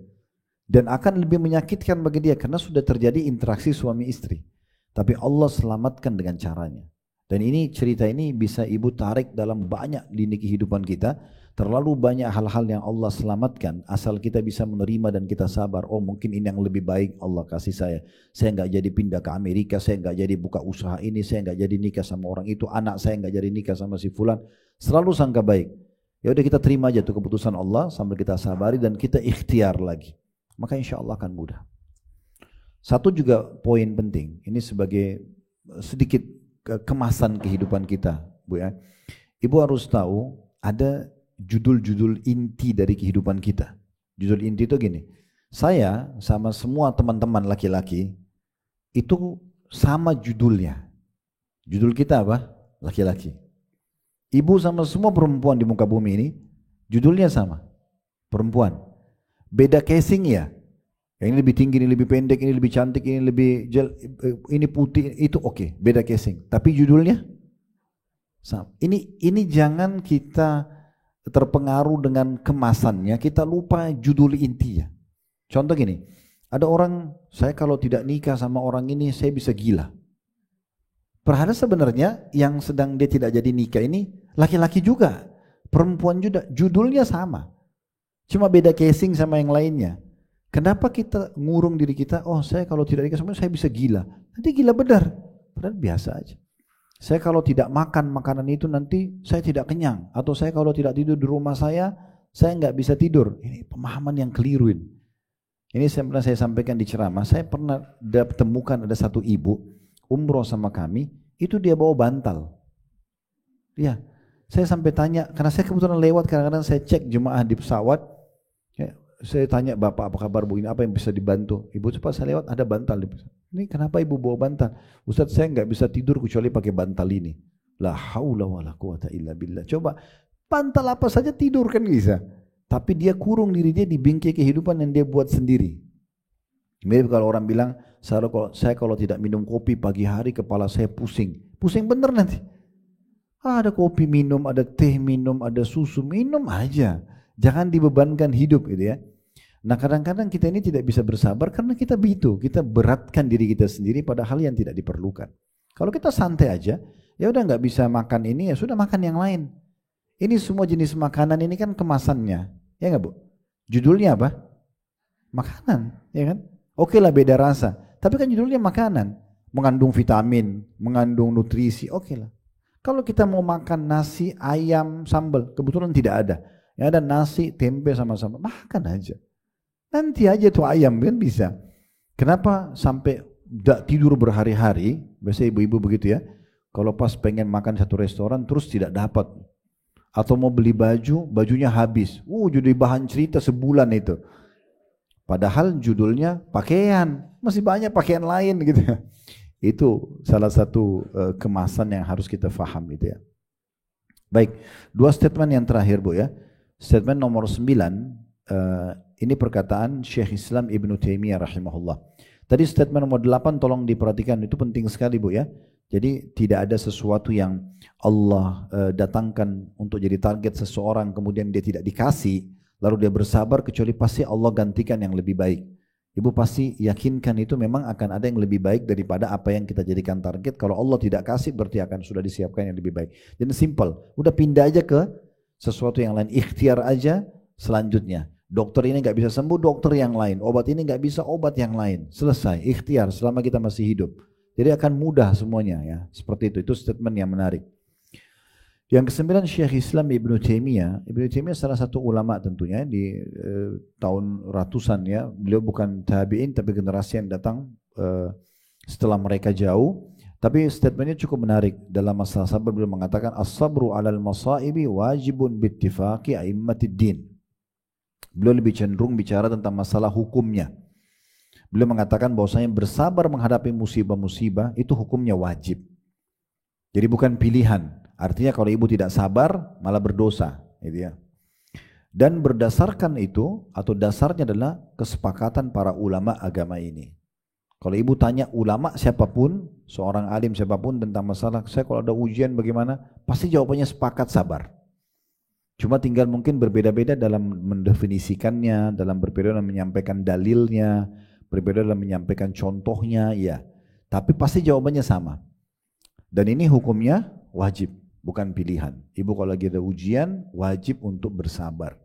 Dan akan lebih menyakitkan bagi dia karena sudah terjadi interaksi suami istri. Tapi Allah selamatkan dengan caranya. Dan ini cerita ini bisa ibu tarik dalam banyak lini kehidupan kita. Terlalu banyak hal-hal yang Allah selamatkan asal kita bisa menerima dan kita sabar. Oh mungkin ini yang lebih baik Allah kasih saya. Saya nggak jadi pindah ke Amerika, saya nggak jadi buka usaha ini, saya nggak jadi nikah sama orang itu, anak saya nggak jadi nikah sama si fulan. Selalu sangka baik. Ya udah kita terima aja tuh keputusan Allah sambil kita sabari dan kita ikhtiar lagi. Maka insya Allah akan mudah. Satu juga poin penting. Ini sebagai sedikit kemasan kehidupan kita, Bu ya. Ibu harus tahu ada judul-judul inti dari kehidupan kita. Judul inti itu gini, saya sama semua teman-teman laki-laki itu sama judulnya. Judul kita apa? Laki-laki. Ibu sama semua perempuan di muka bumi ini judulnya sama, perempuan. Beda casing ya. Yang ini lebih tinggi, ini lebih pendek, ini lebih cantik, ini lebih ini putih, itu oke, beda casing. Tapi judulnya sama. Ini jangan kita terpengaruh dengan kemasannya, kita lupa judul intinya. Contoh gini, ada orang, saya kalau tidak nikah sama orang ini saya bisa gila. Padahal sebenarnya yang sedang dia tidak jadi nikah ini laki-laki juga, perempuan juga, judulnya sama. Cuma beda casing sama yang lainnya. Kenapa kita ngurung diri kita, oh saya kalau tidak nikah sama saya bisa gila. Nanti gila benar, padahal biasa aja. Saya kalau tidak makan makanan itu nanti saya tidak kenyang. Atau saya kalau tidak tidur di rumah saya nggak bisa tidur. Ini pemahaman yang keliru ini. Ini pernah saya sampaikan di ceramah. Saya pernah temukan ada satu ibu umroh sama kami, itu dia bawa bantal. Ya, saya sampai tanya, karena saya kebetulan lewat, kadang-kadang saya cek jemaah di pesawat. Ya, saya tanya, Bapak apa kabar Bu, ini apa yang bisa dibantu? Ibu cepat saya lewat ada bantal di pesawat. Ini kenapa ibu bawa bantal? Ustaz saya nggak bisa tidur kecuali pakai bantal ini. La haula wala quwata illa billah. Coba bantal apa saja tidur kan bisa. Tapi dia kurung diri dia di bingkai kehidupan yang dia buat sendiri. Mirip kalau orang bilang, saya kalau tidak minum kopi pagi hari kepala saya pusing. Pusing bener nanti. Ada kopi minum, ada teh minum, ada susu minum aja. Jangan dibebankan hidup gitu ya. Nah kadang-kadang kita ini tidak bisa bersabar karena kita begitu, kita beratkan diri kita sendiri pada hal yang tidak diperlukan. Kalau kita santai aja, ya udah nggak bisa makan ini, ya sudah makan yang lain. Ini semua jenis makanan ini kan kemasannya, ya nggak Bu? Judulnya apa? Makanan, ya kan? Oke lah beda rasa, tapi kan judulnya makanan, mengandung vitamin, mengandung nutrisi, oke lah. Kalau kita mau makan nasi, ayam, sambal, kebetulan tidak ada. Ya ada nasi, tempe sama sambal, makan aja. Nanti aja tuh ayam kan bisa. Kenapa sampai tidak tidur berhari-hari? Biasanya ibu-ibu begitu ya. Kalau pas pengen makan satu restoran terus tidak dapat. Atau mau beli baju, bajunya habis. Jadi bahan cerita sebulan itu. Padahal judulnya pakaian. Masih banyak pakaian lain gitu. Itu salah satu kemasan yang harus kita faham itu ya. Baik, dua statement yang terakhir Bu ya. Statement nomor 9, ini perkataan Syekh Islam Ibnu Taimiyah rahimahullah. Tadi statement nomor 8 tolong diperhatikan, itu penting sekali Bu ya. Jadi tidak ada sesuatu yang Allah datangkan untuk jadi target seseorang kemudian dia tidak dikasih, lalu dia bersabar, kecuali pasti Allah gantikan yang lebih baik. Ibu pasti yakinkan itu memang akan ada yang lebih baik daripada apa yang kita jadikan target. Kalau Allah tidak kasih berarti akan sudah disiapkan yang lebih baik. Jadi simple, udah pindah aja ke sesuatu yang lain, ikhtiar aja selanjutnya. Dokter ini nggak bisa sembuh, dokter yang lain. Obat ini nggak bisa, obat yang lain. Selesai, ikhtiar selama kita masih hidup. Jadi akan mudah semuanya ya. Seperti itu statement yang menarik. Yang ke-9 Syekh Islam Ibnu Taimiyah. Ibnu Taimiyah salah satu ulama tentunya di tahun ratusan ya. Beliau bukan tabi'in tapi generasi yang datang setelah mereka jauh. Tapi statementnya cukup menarik. Dalam masalah sabar beliau mengatakan as-sabru 'alal masaibi wajibun bittifaqi a'immatid din. Beliau lebih cenderung bicara tentang masalah hukumnya. Beliau mengatakan bahwasanya bersabar menghadapi musibah-musibah itu hukumnya wajib. Jadi bukan pilihan. Artinya kalau ibu tidak sabar malah berdosa, gitu ya. Dan berdasarkan itu atau dasarnya adalah kesepakatan para ulama agama ini. Kalau ibu tanya ulama siapapun, seorang alim siapapun tentang masalah saya kalau ada ujian bagaimana, pasti jawabannya sepakat sabar. Cuma tinggal mungkin berbeda-beda dalam mendefinisikannya, dalam berbeda dalam menyampaikan dalilnya, berbeda dalam menyampaikan contohnya, ya. Tapi pasti jawabannya sama. Dan ini hukumnya wajib, bukan pilihan. Ibu kalau lagi ada ujian, wajib untuk bersabar.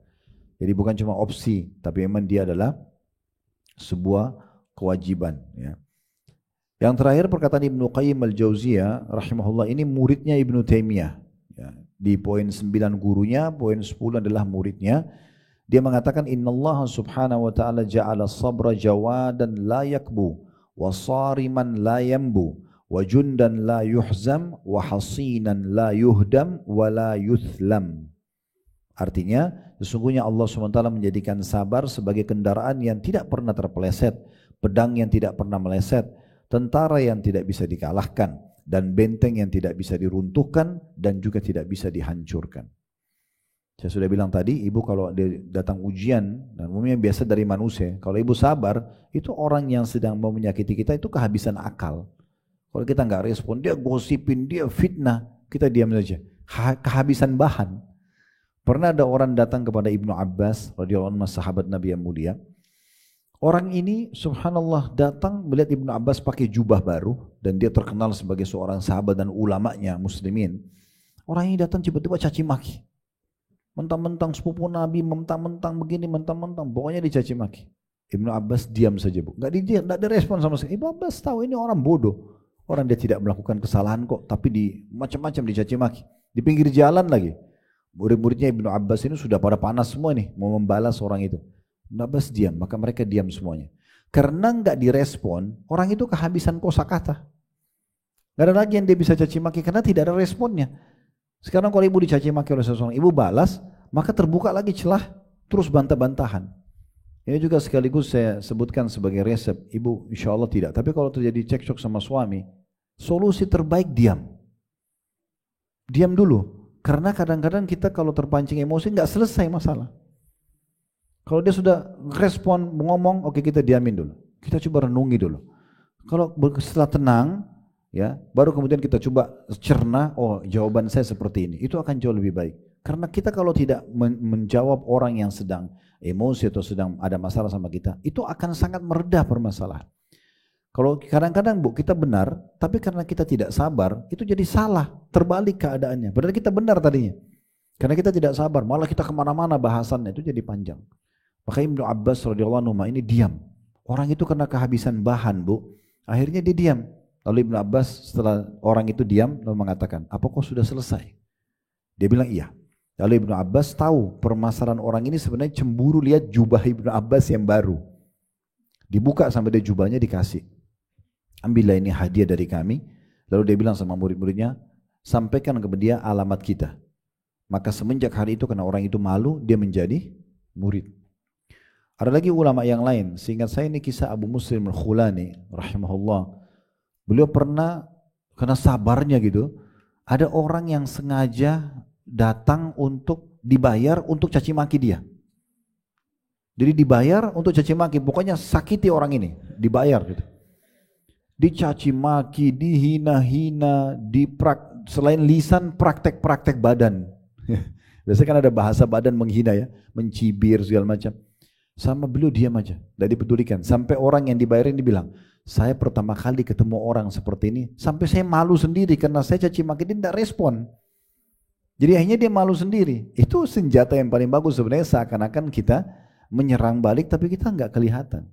Jadi bukan cuma opsi, tapi memang dia adalah sebuah kewajiban. Ya. Yang terakhir perkataan Ibnu Qayyim al-Jauziyah, rahimahullah, ini muridnya Ibnu Taimiyah. Ya. Di poin 9 gurunya, poin 10 adalah muridnya. Dia mengatakan innallaha subhanahu wa ta'ala ja'ala sabra jawadan la yakbu wa sariman la yambu wa jundan la yuhzam wa hasinan la yuhdam wa la yuthlam. Artinya sesungguhnya Allah SWT menjadikan sabar sebagai kendaraan yang tidak pernah terpeleset, pedang yang tidak pernah meleset, tentara yang tidak bisa dikalahkan, dan benteng yang tidak bisa diruntuhkan dan juga tidak bisa dihancurkan. Saya sudah bilang tadi, ibu kalau datang ujian, dan umumnya biasa dari manusia, kalau ibu sabar, itu orang yang sedang mau menyakiti kita itu kehabisan akal. Kalau kita nggak respon, dia gosipin, dia fitnah, kita diam saja. Kehabisan bahan. Pernah ada orang datang kepada Ibnu Abbas, radhiyallahu anhu, sahabat Nabi yang mulia. Orang ini subhanallah datang melihat Ibnu Abbas pakai jubah baru dan dia terkenal sebagai seorang sahabat dan ulamanya muslimin. Orang ini datang tiba-tiba caci maki. Mentang-mentang sepupu Nabi, mentang-mentang begini, mentang-mentang, pokoknya dicaci maki. Ibnu Abbas diam saja Bu, nggak direspon sama sekali. Ibnu Abbas tahu ini orang bodoh, orang dia tidak melakukan kesalahan kok, tapi macam-macam dicaci maki. Di pinggir jalan lagi, murid-muridnya Ibnu Abbas ini sudah pada panas semua nih, mau membalas orang itu. Ibnu Abbas diam, maka mereka diam semuanya. Karena nggak direspon, orang itu kehabisan kosakata. Nggak ada lagi yang dia bisa caci maki karena tidak ada responnya. Sekarang kalau ibu dicaci maki oleh seseorang, ibu balas, maka terbuka lagi celah, terus bantah-bantahan. Ini juga sekaligus saya sebutkan sebagai resep, ibu insya Allah tidak. Tapi kalau terjadi cekcok sama suami, solusi terbaik diam. Diam dulu, karena kadang-kadang kita kalau terpancing emosi nggak selesai masalah. Kalau dia sudah respon, ngomong, oke kita diamin dulu. Kita coba renungi dulu. Kalau setelah tenang, ya, baru kemudian kita coba cerna, oh jawaban saya seperti ini. Itu akan jauh lebih baik. Karena kita kalau tidak menjawab orang yang sedang emosi atau sedang ada masalah sama kita, itu akan sangat meredah permasalahan. Kalau kadang-kadang Bu, kita benar, tapi karena kita tidak sabar, itu jadi salah, terbalik keadaannya. Padahal kita benar tadinya. Karena kita tidak sabar, malah kita kemana-mana bahasannya, itu jadi panjang. Maka Ibnu Abbas radhiyallahu anhu ini diam. Orang itu karena kehabisan bahan Bu, akhirnya dia diam. Lalu Ibnu Abbas setelah orang itu diam, lalu mengatakan, apa kau sudah selesai? Dia bilang iya. Lalu Ibnu Abbas tahu permasalahan orang ini sebenarnya cemburu lihat jubah Ibnu Abbas yang baru. Dibuka sampai dia jubahnya dikasih. Ambillah ini hadiah dari kami. Lalu dia bilang sama murid-muridnya, sampaikan kepada dia alamat kita. Maka semenjak hari itu karena orang itu malu, dia menjadi murid. Ada lagi ulama yang lain. Seingat saya ini kisah Abu Muslim al-Khulani rahimahullah. Beliau pernah, karena sabarnya gitu, ada orang yang sengaja datang untuk dibayar untuk caci maki dia. Jadi dibayar untuk caci maki, pokoknya sakiti orang ini, dibayar gitu. Dicaci maki, dihina-hina, selain lisan praktek-praktek badan. Biasanya kan ada bahasa badan menghina ya, mencibir segala macam. Sama beliau diam aja, tidak dipedulikan. Sampai orang yang dibayarin dibilang, saya pertama kali ketemu orang seperti ini, sampai saya malu sendiri karena saya caci maki, dia tidak respon. Jadi akhirnya dia malu sendiri. Itu senjata yang paling bagus sebenarnya, seakan-akan kita menyerang balik tapi kita nggak kelihatan.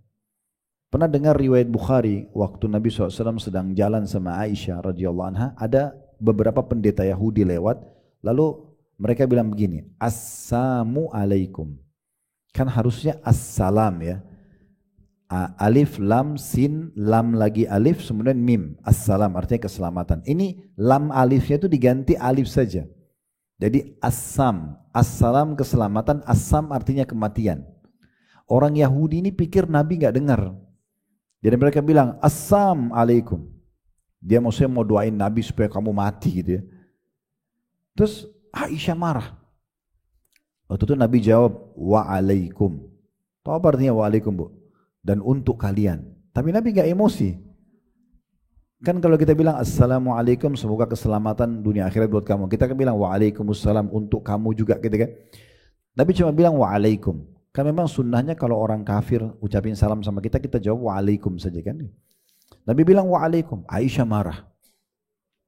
Pernah dengar riwayat Bukhari, waktu Nabi SAW sedang jalan sama Aisyah radhiyallahu anha, ada beberapa pendeta Yahudi lewat, lalu mereka bilang begini, Assalamu alaikum. Kan harusnya assalam ya. Alif, lam, sin, lam lagi alif, kemudian mim. Assalam artinya keselamatan. Ini lam alifnya itu diganti alif saja. Jadi assam, assalam keselamatan, assam artinya kematian. Orang Yahudi ini pikir Nabi nggak dengar. Jadi mereka bilang, assam alaikum. Dia maksudnya mau doain Nabi supaya kamu mati gitu ya. Terus Aisyah marah. Waktu itu Nabi jawab, wa'alaikum. Tahu apa artinya wa'alaikum bu? Dan untuk kalian. Tapi Nabi gak emosi. Kan kalau kita bilang assalamualaikum, semoga keselamatan dunia akhirat buat kamu. Kita kan bilang wa'alaikumussalam untuk kamu juga gitu kan. Nabi cuma bilang wa'alaikum. Kan memang sunnahnya kalau orang kafir ucapin salam sama kita, kita jawab wa'alaikum saja kan. Nabi bilang wa'alaikum. Aisyah marah.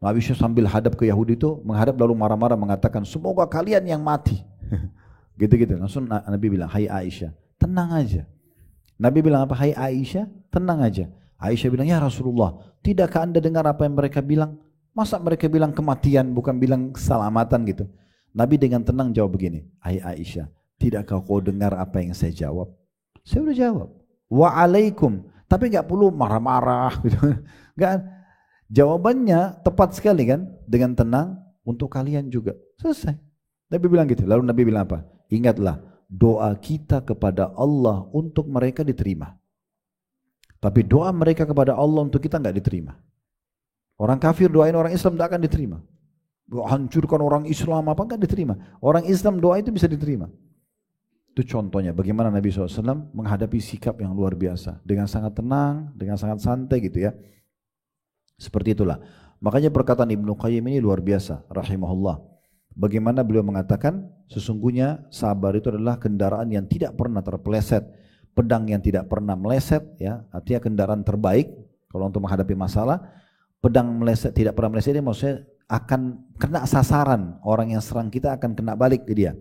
Nabi sambil hadap ke Yahudi itu, menghadap lalu marah-marah mengatakan, semoga kalian yang mati. Gitu-gitu. Langsung Nabi bilang, hai Aisyah, tenang aja. Nabi bilang apa? Hai Aisyah, tenang aja. Aisyah bilang, ya Rasulullah, tidakkah anda dengar apa yang mereka bilang? Masa mereka bilang kematian, bukan bilang keselamatan gitu. Nabi dengan tenang jawab begini, hai Aisyah, tidakkah kau dengar apa yang saya jawab? Saya udah jawab, wa'alaikum. Tapi gak perlu marah-marah gitu. Gak. Jawabannya tepat sekali kan, dengan tenang, untuk kalian juga. Selesai. Nabi bilang gitu. Lalu Nabi bilang apa? Ingatlah, doa kita kepada Allah untuk mereka diterima. Tapi doa mereka kepada Allah untuk kita enggak diterima. Orang kafir doain orang Islam tidak akan diterima. Hancurkan orang Islam apa enggak diterima. Orang Islam doa itu bisa diterima. Itu contohnya bagaimana Nabi SAW menghadapi sikap yang luar biasa. Dengan sangat tenang, dengan sangat santai gitu ya. Seperti itulah. Makanya perkataan Ibnu Qayyim ini luar biasa. Rahimahullah. Bagaimana beliau mengatakan, sesungguhnya sabar itu adalah kendaraan yang tidak pernah terpeleset, pedang yang tidak pernah meleset, ya, artinya kendaraan terbaik kalau untuk menghadapi masalah. Pedang meleset, tidak pernah meleset, ini maksudnya akan kena sasaran, orang yang serang kita akan kena balik ke dia.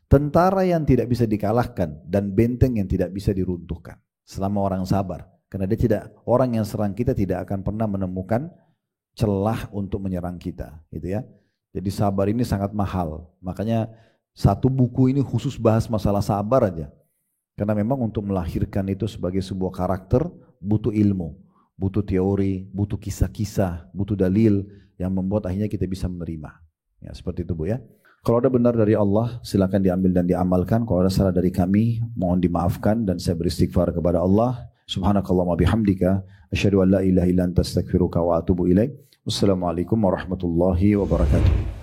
Tentara yang tidak bisa dikalahkan dan benteng yang tidak bisa diruntuhkan selama orang sabar, karena orang yang serang kita tidak akan pernah menemukan celah untuk menyerang kita, gitu ya. Jadi sabar ini sangat mahal. Makanya satu buku ini khusus bahas masalah sabar aja. Karena memang untuk melahirkan itu sebagai sebuah karakter butuh ilmu, butuh teori, butuh kisah-kisah, butuh dalil yang membuat akhirnya kita bisa menerima. Ya, seperti itu Bu ya. Kalau ada benar dari Allah, silakan diambil dan diamalkan. Kalau ada salah dari kami, mohon dimaafkan dan saya beristighfar kepada Allah. Subhanakallahumma bihamdika, asyhadu an la ilaha illa anta astaghfiruka wa atubu ilaik. Wassalamualaikum warahmatullahi wabarakatuh.